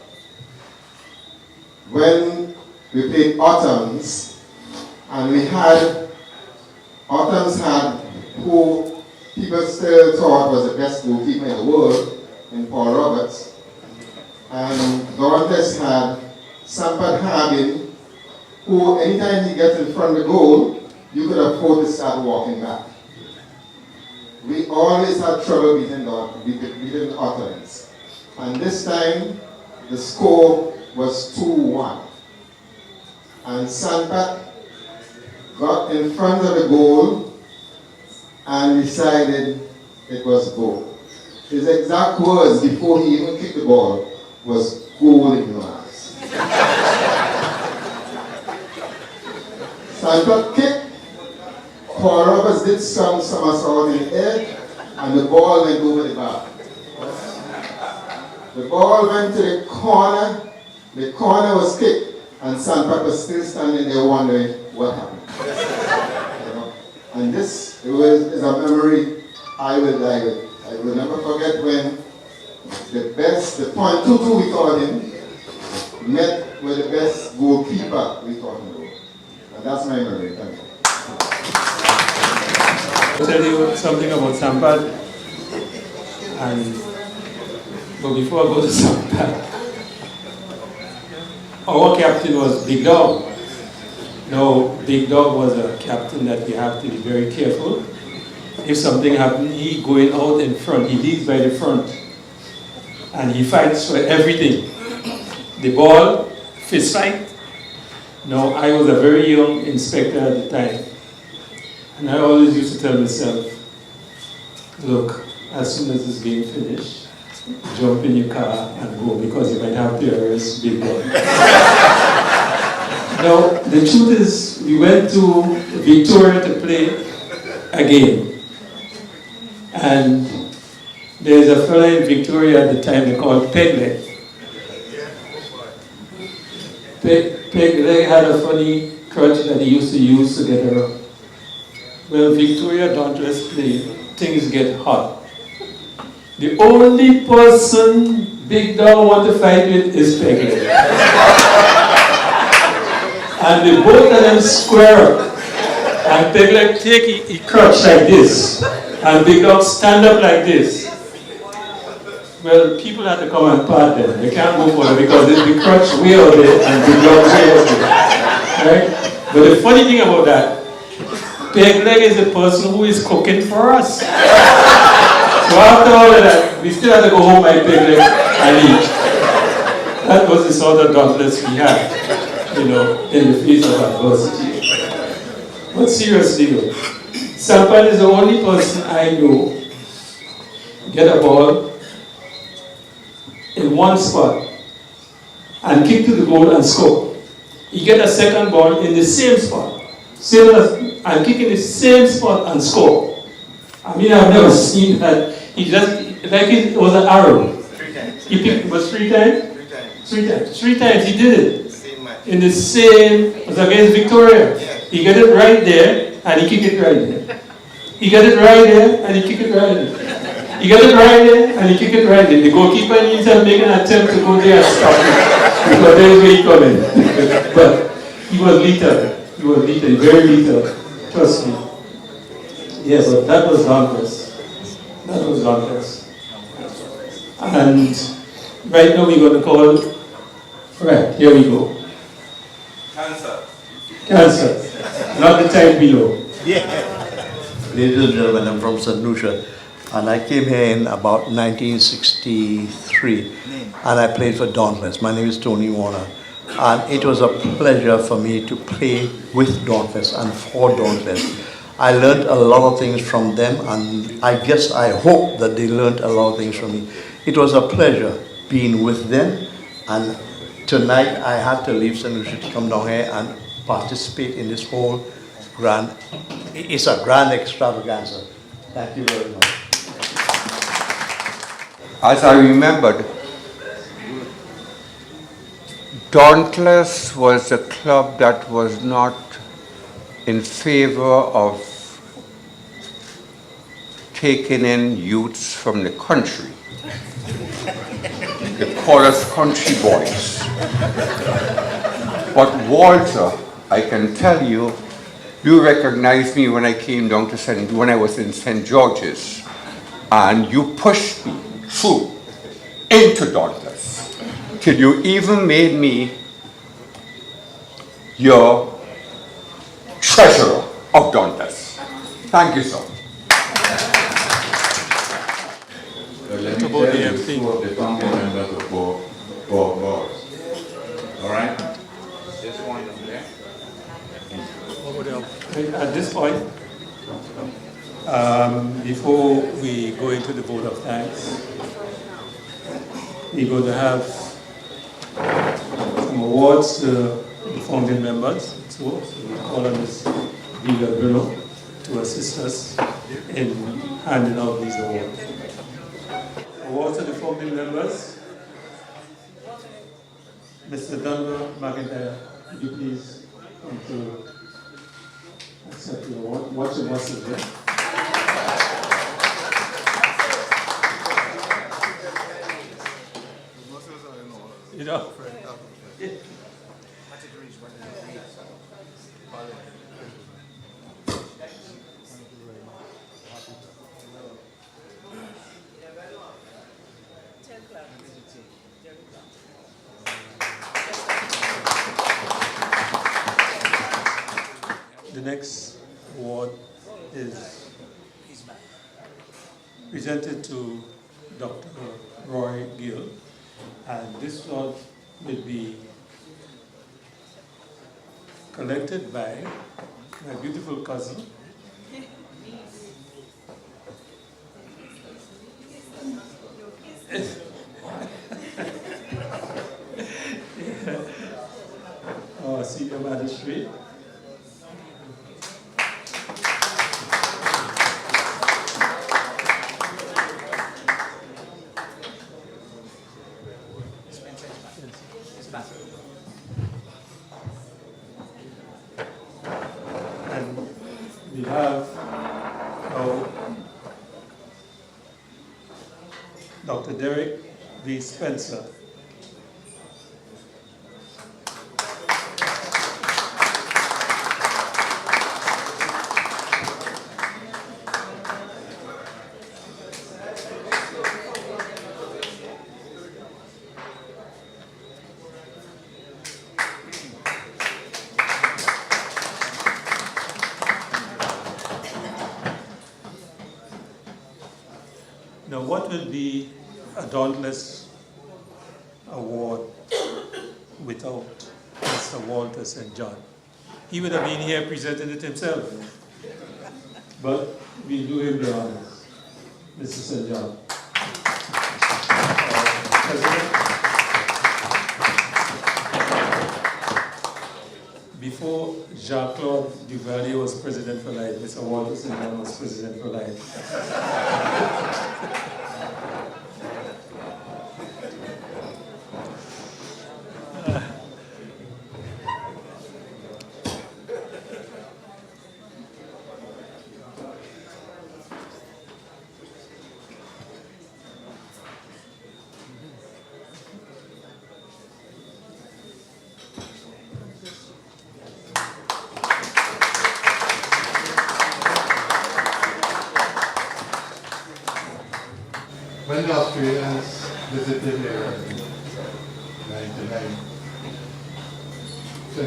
When we played Autumns, and we had, Autumns had who people still thought was the best goalkeeper in the world, in Paul Roberts. And Dauntless had Sampad Harbin, who anytime he gets in front of the goal, you could afford to start walking back. We always had trouble beating Autumns. And this time, the score was 2-1. And Sampad got in front of the goal and decided it was goal. His exact words before he even kicked the ball was goal in your eyes. Sandberg kicked, Paul Roberts did some somersault in the air, and the ball went over the bar. The ball went to the corner was kicked, and Sandberg was still standing there wondering what happened. And this is a memory I will die with. I will never forget when the point 2-2 we called him, met with the best goalkeeper we called him. And that's my memory. Thank you. I'll tell you something about Sampad. But before I go to Sampad, our captain was Big Dog. Now, Big Dog was a captain that you have to be very careful. If something happened, he going out in front, he leads by the front. And he fights for everything. The ball, fist fight. Now, I was a very young inspector at the time. And I always used to tell myself, look, as soon as this game finished, jump in your car and go, because you might have to arrest Big Dog. Now, the truth is, we went to Victoria to play a game. And there's a fellow in Victoria at the time they called Pegleg. Pegleg had a funny crutch that he used to use to get around. Well, Victoria Dauntless play, things get hot. The only person Big Dog want to fight with is Pegleg. And the both of them square up. And Pegleg take he crutch like this. And Big Dog stand up like this. Well, people have to come and part them. They can't go for it because the crutch way out there and Big Dog way out there. Right? But the funny thing about that, Pegleg is the person who is cooking for us. So after all of that, we still have to go home by Pegleg and eat. That was the sort of Dauntless we had, in the face of adversity. But seriously though, Sampad is the only person I know get a ball in one spot and kick to the goal and score. He get a second ball in the same spot, and kick in the same spot and score. I mean, I've never seen that. He just, like it was an arrow. 3 times. He picked, it was 3 times? 3 times. 3 times he did it. Same match. In the same, it was against Victoria. Yeah. He got it right there, and he kicked it right there. He got it right there, and he kicked it right there. He got it right there, and he kicked it right there. The goalkeeper needs to make an attempt to go there and stop it, because there is where he coming. But he was lethal. He was lethal, very lethal. Trust me. Yeah, but that was Dauntless. That was Dauntless. And right now we're going to call, right, here we go. Cancer. Not the time below. Ladies and gentlemen, I'm from St. Lucia, and I came here in about 1963, and I played for Dauntless. My name is Tony Warner, and it was a pleasure for me to play with Dauntless and for Dauntless. I learned a lot of things from them, and I hope that they learned a lot of things from me. It was a pleasure being with them, and tonight I had to leave St. Lucia to come down here and participate in this whole it's a grand extravaganza. Thank you very much. As I remembered, Dauntless was a club that was not in favor of taking in youths from the country. They call us country boys. But Walter, I can tell you, you recognized me when I came down to when I was in St. George's, and you pushed me through into Dauntless till you even made me your treasurer of Dauntless. Thank you, sir. Let me tell you two of the founding members of both boards. All right? This one over there. At this point, before we go into the vote of thanks, we're going to have some awards to the founding members. So we call on Ms. Vila Bruno to assist us in handing out these awards. Awards to the founding members. Mr. Dunbar McIntyre, could you please come to accept the award? Watch your message there. You know. The next award is presented to Dr. Roy Gill, and this one will be collected by my beautiful cousin, senior magistrate. And we have Dr. Derek V. Spencer. Now, what will be a Dauntless award without Mr. Walter St. John? He would have been here presenting it himself. But we do him the honors. Mr. St. John. President, before Jean-Claude Duvalier was president for life, Mr. Walter St. John was president for life. When the Australians visited here in 2099, the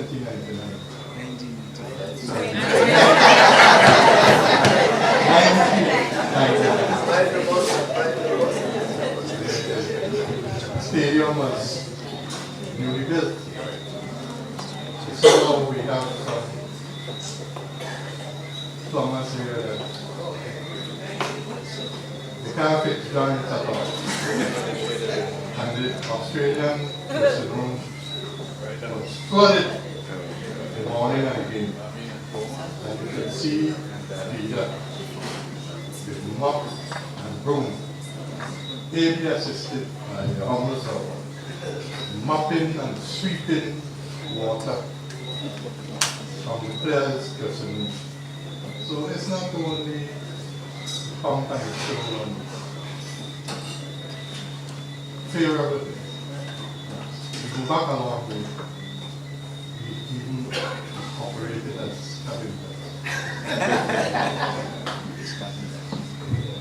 stadium was newly built. So now we have some plumbers here that they can't fix joints at all. And the Australian dressing room was flooded in the morning and again. And you could see Peter with mop and broom, ably assisted by the homeless hour, mopping and sweeping water from the players' dressing room. So it's not only pump and show and favorable things. We go back a long way. We even operated as cabinets.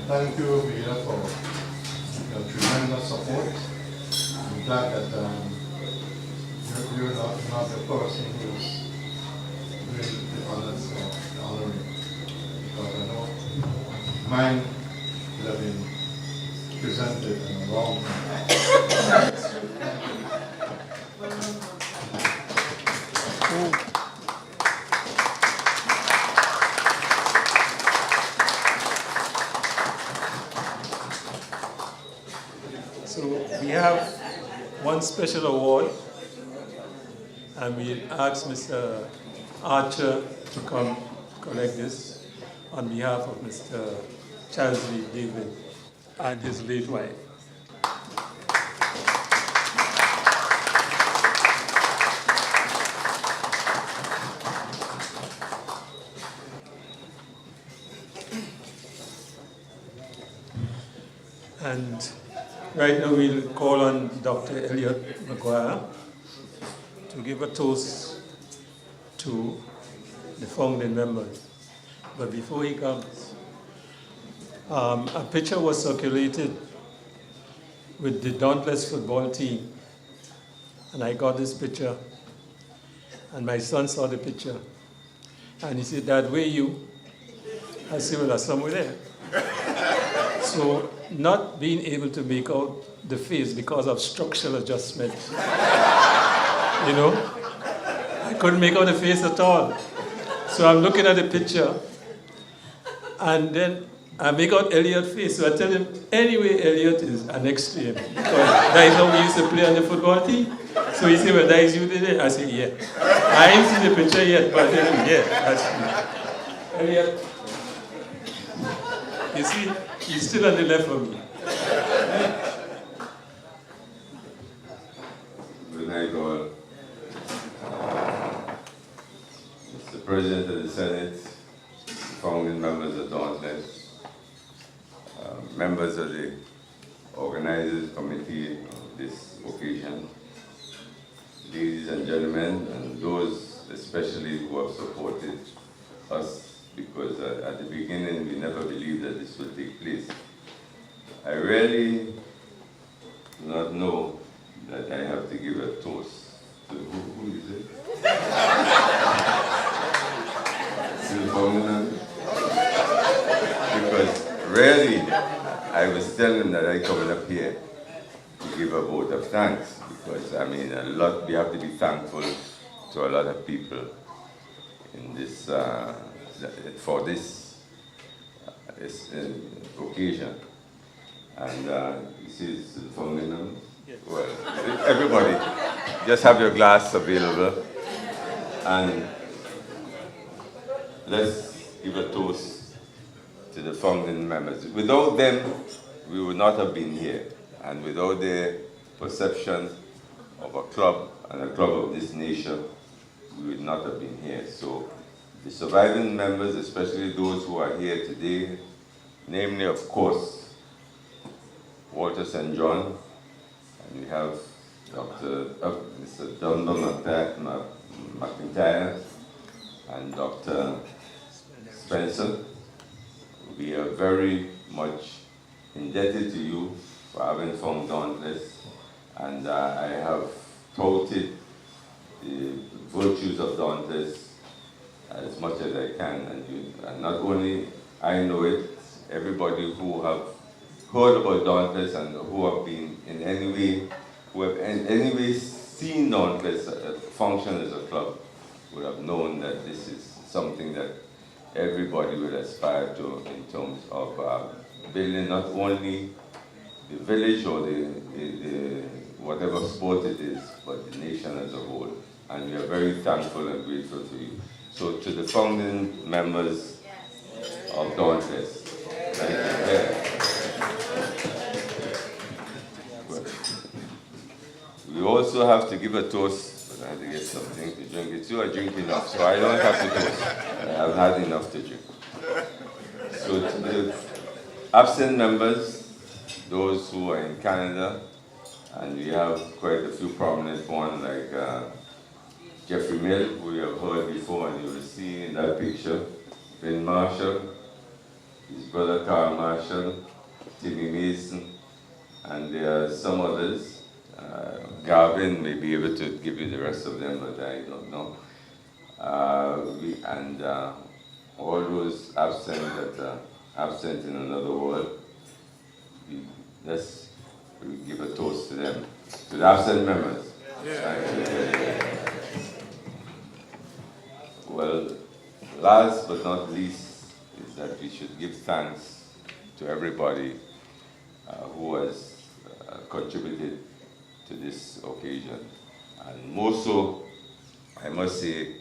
Thank you, Vera, for your tremendous support. I'm glad that you're not the person who's doing the honors of honoring. Because I know mine would have been presented in a wrong time. have one special award, and we ask Mr. Archer to come collect this on behalf of Mr. Charles Lee David and his late wife. And right now we'll call on Dr. Elliot McGuire to give a toast to the founding members. But before he comes, a picture was circulated with the Dauntless football team. And I got this picture, and my son saw the picture. And he said, "Dad, where you?" I said, "Well, somewhere there." So not being able to make out the face because of structural adjustment, you know, I couldn't make out the face at all. So I'm looking at the picture, and then I make out Elliot's face. So I tell him, anyway, Elliot is next to him, because that is how we used to play on the football team. So he said, "Well, that is you today?" I said, "Yeah." I ain't seen the picture yet, but I tell him, "Yeah, that's you." Elliot, you see, he's still on the left of me. Good night, all. Mr. President of the Senate, founding members of Dauntless, members of the organizers committee of this occasion, ladies and gentlemen, and those especially who have supported us, because at the beginning we never believed that this would take place. I really do not know that I have to give a toast to who is it? Because really, I was telling that I coming up here to give a vote of thanks, because I mean we have to be thankful to a lot of people in this for this occasion. And this is the founding members. Yes. Well, everybody, just have your glass available, and let's give a toast to the founding members. Without them, we would not have been here, and without their perception of a club and a club of this nation, we would not have been here. So the surviving members, especially those who are here today, namely, of course, Walter St. John, and we have Mr. Dunbar McIntyre and Dr. Spencer. We are very much indebted to you for having found Dauntless, and I have touted the virtues of Dauntless as much as I can, and not only I know it, everybody who have heard about Dauntless and who have been in any way seen Dauntless function as a club would have known that this is something that everybody would aspire to in terms of building not only the village or the whatever sport it is, but the nation as a whole. And we are very thankful and grateful to you. So to the founding members of Dauntless, thank you. We also have to give a toast, but I have to get something to drink. It's you are drinking enough, so I don't have to toast. I have had enough to drink. So to the absent members, those who are in Canada, and we have quite a few prominent ones like Jeffrey Mill, who you have heard before, and you will see in that picture, Vin Marshall, his brother Carl Marshall, Timmy Mason, and there are some others. Garvin may be able to give you the rest of them, but I don't know. All those absent that are absent in another world, let's give a toast to them, to the absent members. Yeah. Well, last but not least is that we should give thanks to everybody who has contributed to this occasion. And more so, I must say,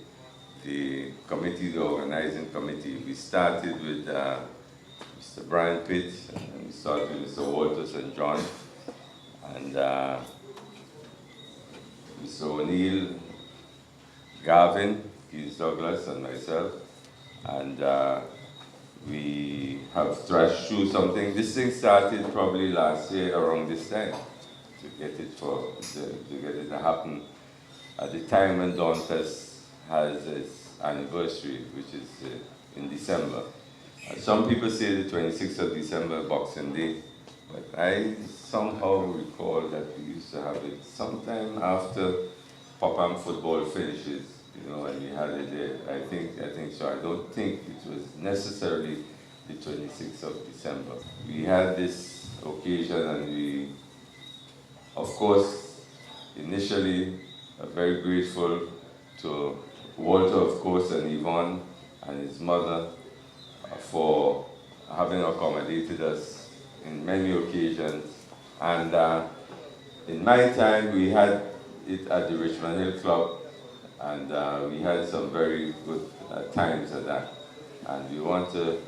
the committee, the organizing committee, we started with Mr. Brian Pitt, and we started with Mr. Walter St. John, and Mr. O'Neill, Gavin, Keith Douglas, and myself. And we have thrashed through something. This thing started probably last year around this time to get it to happen at the time when Dauntless has its anniversary, which is in December. Some people say the 26th of December, Boxing Day, but I somehow recall that we used to have it sometime after Popham football finishes, you know, and we had it there. I think so. I don't think it was necessarily the 26th of December. We had this occasion, and we, of course, initially very grateful to Walter, of course, and Yvonne and his mother for having accommodated us in many occasions. And in my time, we had it at the Richmond Hill Club, and we had some very good times at that. And we want to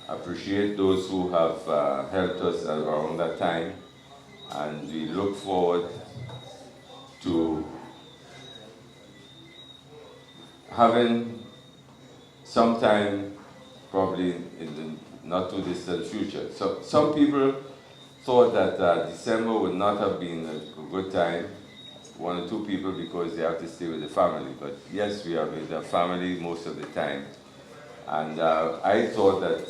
appreciate those who have helped us around that time, and we look forward to having sometime, probably in the not too distant future. So some people thought that December would not have been a good time, one or two people, because they have to stay with the family. But yes, we are with the family most of the time. And I thought that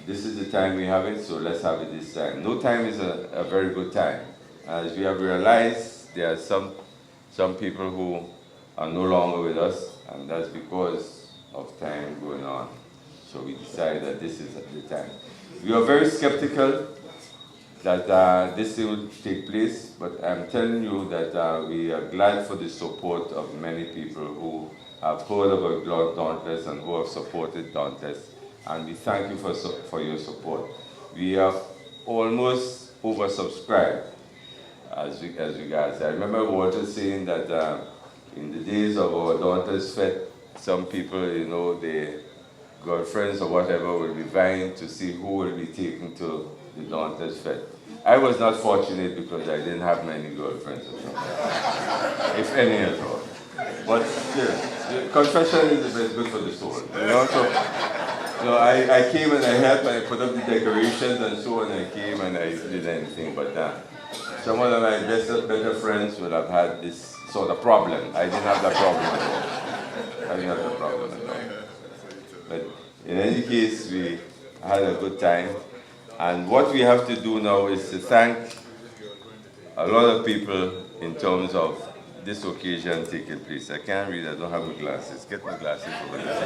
this is the time we have it, so let's have it this time. No time is a very good time. As we have realized, there are some people who are no longer with us, and that's because of time going on. So we decided that this is the time. We are very skeptical that this will take place, but I'm telling you that we are glad for the support of many people who have heard about Dauntless and who have supported Dauntless, and we thank you for your support. We are almost oversubscribed as regards. I remember Walter saying that in the days of our Dauntless Fete, some people, you know, their girlfriends or whatever will be vying to see who will be taken to the Dauntless Fete. I was not fortunate because I didn't have many girlfriends at all, if any at all. But still, confession is good for the soul, you know. So I came and I helped, and I put up the decorations and so on. I came and I did anything, but some of my better friends would have had this sort of problem. I didn't have that problem at all. I didn't have that problem at all. But in any case, we had a good time. And what we have to do now is to thank a lot of people in terms of this occasion taking place. I can't read, I don't have my glasses. Get my glasses over there.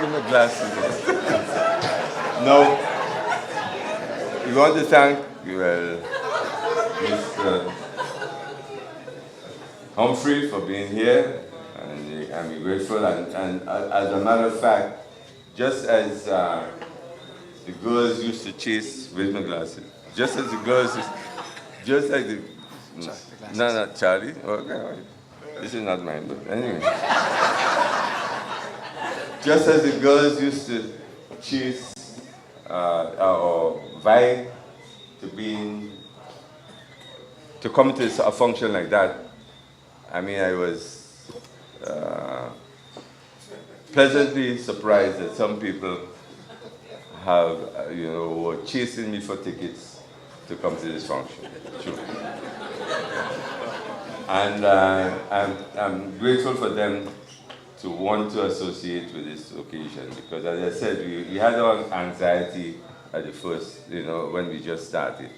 Get my glasses over there. Now, we want to thank Mr. Humphrey for being here, and I'm grateful. And as a matter of fact, just as the girls used to chase, where's my glasses? Just as the girls, just like the, no, Charlie. Okay, this is not mine, but anyway. Just as the girls used to chase or vie to come to a function like that, I mean, I was pleasantly surprised that some people have, were chasing me for tickets to come to this function. True. And I'm grateful for them to want to associate with this occasion, because as I said, we had our anxiety at the first, when we just started.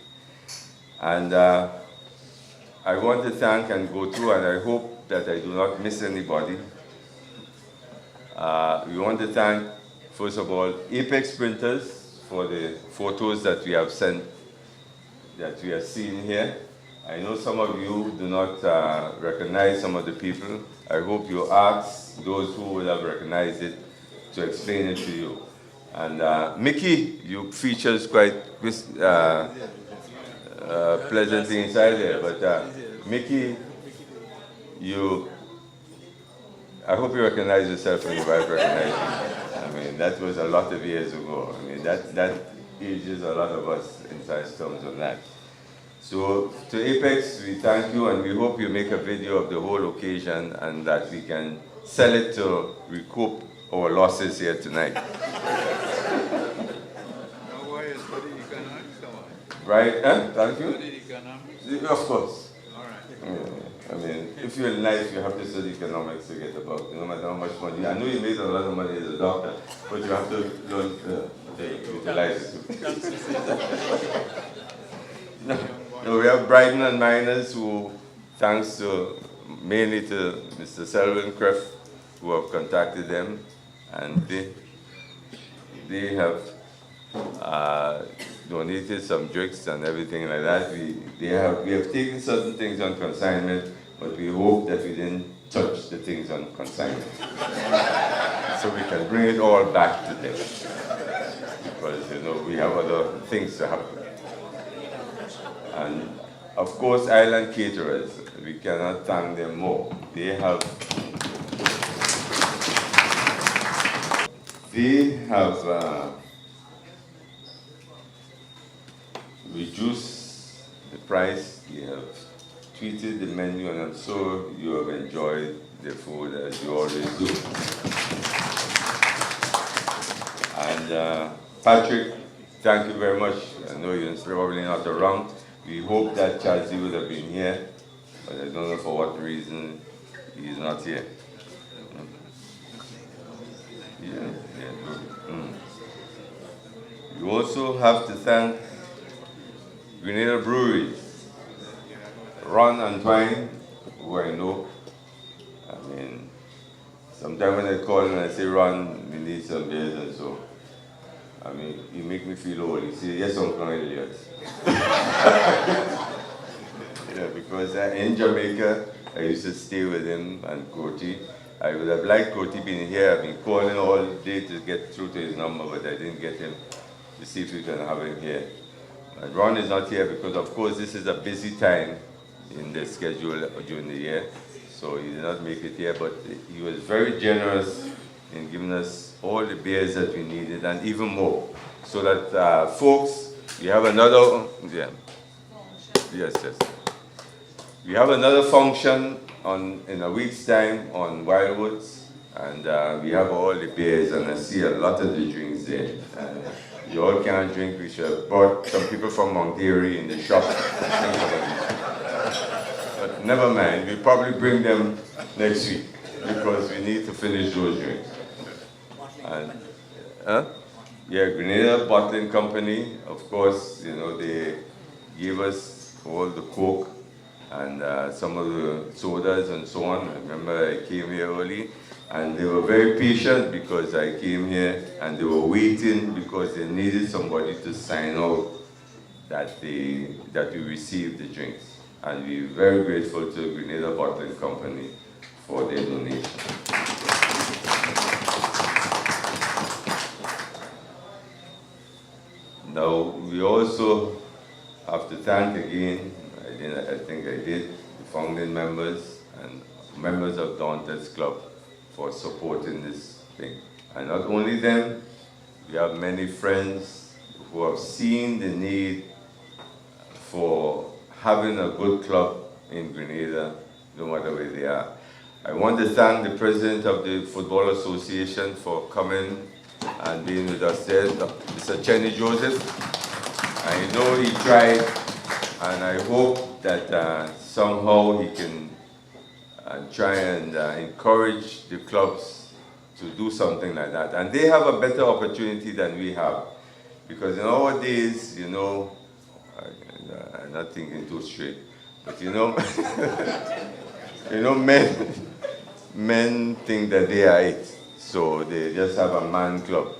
And I want to thank and go through, and I hope that I do not miss anybody. We want to thank, first of all, Apex Printers for the photos that we have sent, that we are seeing here. I know some of you do not recognize some of the people. I hope you ask those who would have recognized it to explain it to you. And Mickey, you features quite pleasantly inside there, but Mickey, I hope you recognize yourself when your wife recognizes you. I mean, that was a lot of years ago. I mean, that ages a lot of us in terms of that. So to Apex, we thank you and we hope you make a video of the whole occasion and that we can sell it to recoup our losses here tonight. Right? Thank you. Of course. All right. I mean, if you're in life, you have to study economics to get about, no matter how much money. I know you made a lot of money as a doctor, but you have to learn to utilize it. No, we have Brighton and Miners who, thanks to mainly to Mr. Selwyn Creff, who have contacted them, and they have donated some drinks and everything like that. We have taken certain things on consignment, but we hope that we didn't touch the things on consignment. So we can bring it all back to them. Because, we have other things to happen. And, of course, Island Caterers, we cannot thank them more. They have reduced the price. They have tweeted the menu, and I'm sure you have enjoyed the food as you always do. And Patrick, thank you very much. I know you're probably not around. We hope that Chelsea would have been here, but I don't know for what reason he's not here. You also have to thank Grenada Breweries, Ron and Twine, who I know. I mean, sometimes when I call and I say, Ron, we need some beers and so. I mean, you make me feel old. You say, yes, Uncle Elliot. Yeah, because in Jamaica, I used to stay with him and Coty. I would have liked Coty being here. I've been calling all day to get through to his number, but I didn't get him to see if we can have him here. And Ron is not here because, of course, this is a busy time in the schedule during the year, so he did not make it here, but he was very generous in giving us all the beers that we needed and even more. So that, folks, we have another, yes. We have another function in a week's time on Wildwoods, and we have all the beers, and I see a lot of the drinks there. You all can't drink. We should have brought some people from Monterey in the shop. But never mind, we'll probably bring them next week because we need to finish those drinks. And, Grenada Bottling Company, of course, they gave us all the Coke and some of the sodas and so on. I remember I came here early, and they were very patient because I came here, and they were waiting because they needed somebody to sign out that we received the drinks. And we're very grateful to Grenada Bottling Company for their donation. Now, we also have to thank again, I think I did, the founding members and members of Dauntless Club for supporting this thing. And not only them, we have many friends who have seen the need for having a good club in Grenada, no matter where they are. I want to thank the president of the Football Association for coming and being with us there, Mr. Chenny Joseph. I know he tried, and I hope that somehow he can try and encourage the clubs to do something like that. And they have a better opportunity than we have. Because in our days, I'm not thinking too straight, but men think that they are it. So they just have a man club.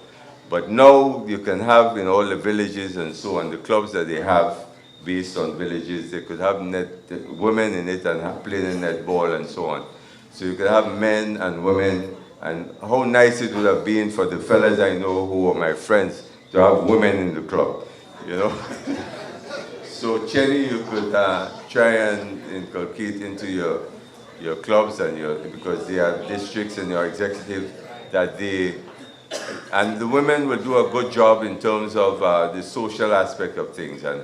But now you can have in all the villages and so on, the clubs that they have based on villages, they could have women in it and playing netball and so on. So you could have men and women And how nice it would have been for the fellas I know who were my friends to have women in the club, you know. So Chenny, you could try and inculcate into your clubs and because they have districts and your executives that and the women will do a good job in terms of the social aspect of things. And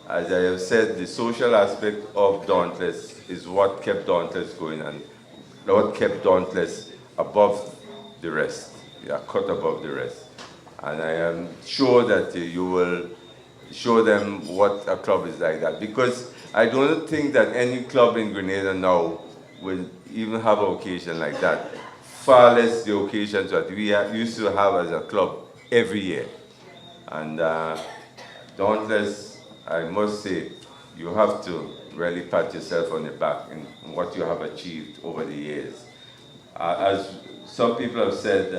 as I have said, the social aspect of Dauntless is what kept Dauntless going and what kept Dauntless above the rest, cut above the rest. And I am sure that you will show them what a club is like that. Because I don't think that any club in Grenada now will even have an occasion like that. Far less the occasions that we used to have as a club every year. And Dauntless, I must say, you have to really pat yourself on the back in what you have achieved over the years. As some people have said,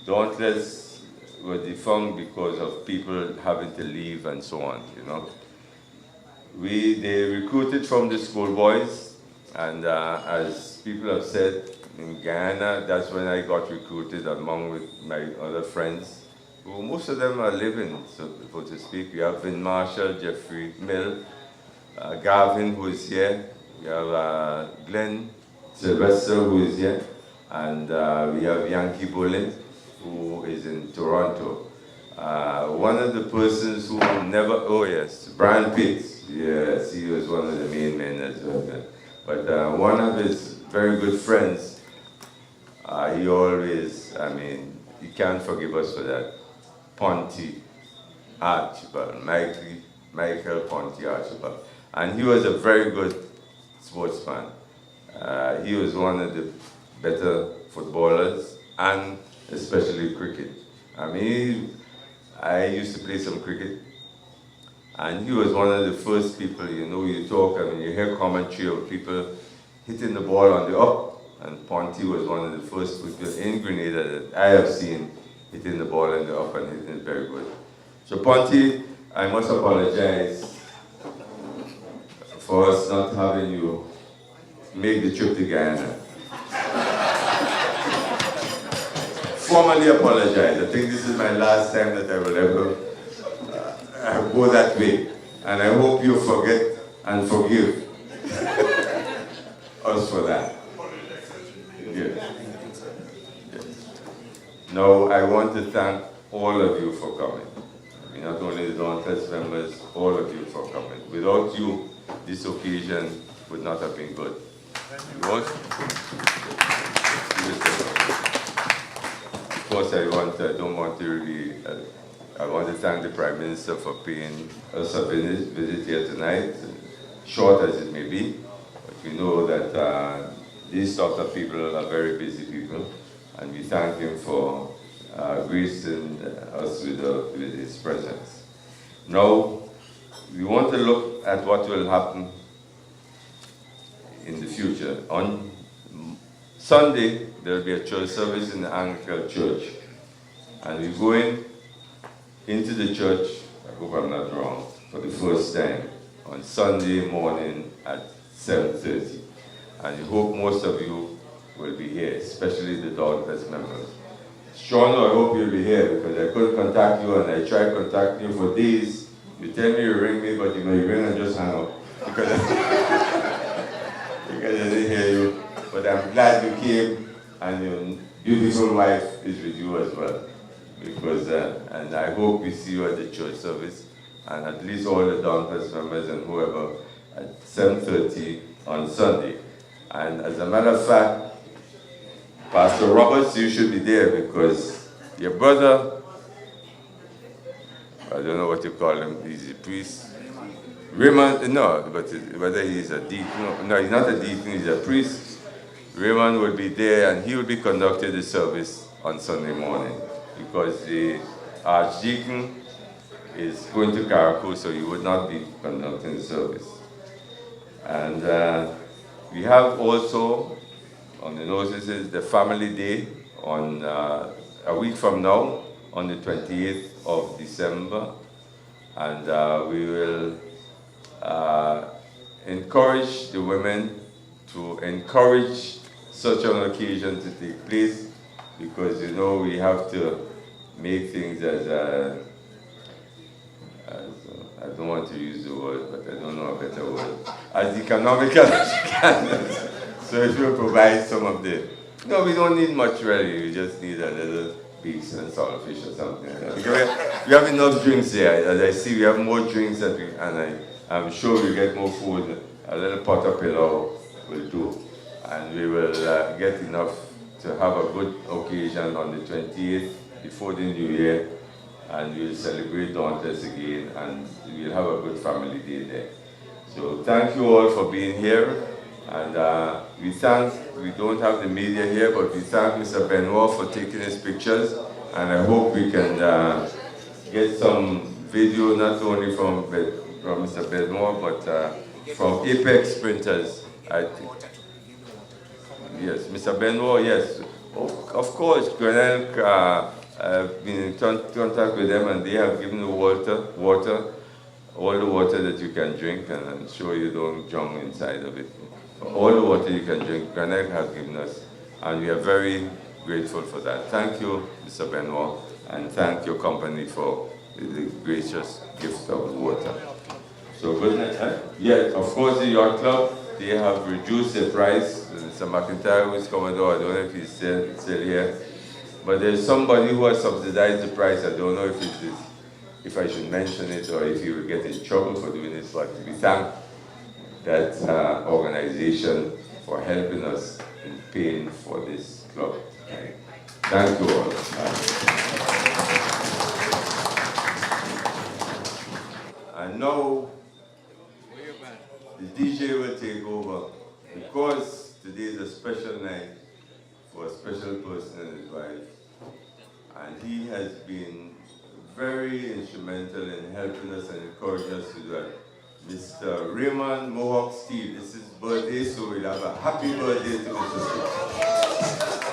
Dauntless were defunct because of people having to leave and so on, you know. They recruited from the schoolboys, and as people have said, in Guyana, that's when I got recruited along with my other friends, who most of them are living, so to speak. We have Vin Marshall, Jeffrey Mill, Gavin, who is here. We have Glenn Sylvester, who is here. And we have Yankee Bolin, who is in Toronto. One of the persons who never, oh yes, Brian Pitts. Yes, he was one of the main men as well. But one of his very good friends, he always, I mean, he can't forgive us for that. Ponty Archibald, Michael Ponty Archibald. And he was a very good sportsman. He was one of the better footballers, and especially cricket. I mean, I used to play some cricket, and he was one of the first people, you know, you talk, I mean, you hear commentary of people hitting the ball on the up, and Ponty was one of the first people in Grenada that I have seen hitting the ball on the up and hitting it very good. So Ponty, I must apologize for us not having you make the trip to Guyana. Formally apologize. I think this is my last time that I will ever go that way. And I hope you forget and forgive us for that. Yes. Yes. Now, I want to thank all of you for coming. I mean, not only the Dauntless members, all of you for coming. Without you, this occasion would not have been good. Of course, I don't want to really, I want to thank the Prime Minister for paying us a visit here tonight, short as it may be. But we know that these sort of people are very busy people, and we thank him for gracing us with his presence. Now, we want to look at what will happen in the future. On Sunday, there will be a church service in the Anglican Church. And we're going into the church, I hope I'm not wrong, for the first time on Sunday morning at 7:30. And we hope most of you will be here, especially the Dauntless members. Sean, I hope you'll be here because I couldn't contact you and I tried contacting you for days. You tell me you ring me, but you know, you ring and just hang up. Because I didn't hear you. But I'm glad you came, and your beautiful wife is with you as well. Because, and I hope we see you at the church service, and at least all the Dauntless members and whoever at 7:30 on Sunday. And as a matter of fact, Pastor Roberts, you should be there because your brother, I don't know what you call him, he's a priest. Raymond, no, but whether he's a deacon, no, he's not a deacon, he's a priest. Raymond will be there and he will be conducting the service on Sunday morning because the archdeacon is going to Caracas, so he would not be conducting the service. And we have also on the notices the family day on a week from now, on the 28th of December. And we will encourage the women to encourage such an occasion to take place, because you know we have to make things as I don't want to use the word, but I don't know a better word, as economical as you can. So if you provide some of the, no, we don't need much really, we just need a little beef and saltfish or something like that. Because we have enough drinks there. As I see, we have more drinks that we, and I'm sure we get more food. A little pot of pillow will do. And we will get enough to have a good occasion on the 28th before the New Year. And we'll celebrate Dauntless again, and we'll have a good family day there. So thank you all for being here. And we don't have the media here, but we thank Mr. Benoit for taking his pictures. And I hope we can get some video, not only from Mr. Benoit, but from Apex Printers, I think. Yes, Mr. Benoit, yes. Of course, Grenada, I've been in contact with them, and they have given you water, all the water that you can drink, and I'm sure you don't drown inside of it. All the water you can drink, Grenada has given us, and we are very grateful for that. Thank you, Mr. Benoit, and thank your company for the gracious gift of water. So good night. Yeah, of course, the yacht club, they have reduced the price. Mr. McIntyre, who is Commodore, I don't know if he's still here, but there's somebody who has subsidized the price. I don't know if I should mention it or if he will get in trouble for doing this, but we thank that organization for helping us in paying for this club. Okay. Thank you all. And now, the DJ will take over, because today is a special night for a special person and his wife. And he has been very instrumental in helping us and encouraging us to do that. Mr. Raymond Mohawk Steve, this is his birthday, so we'll have a happy birthday to Mr. Steve.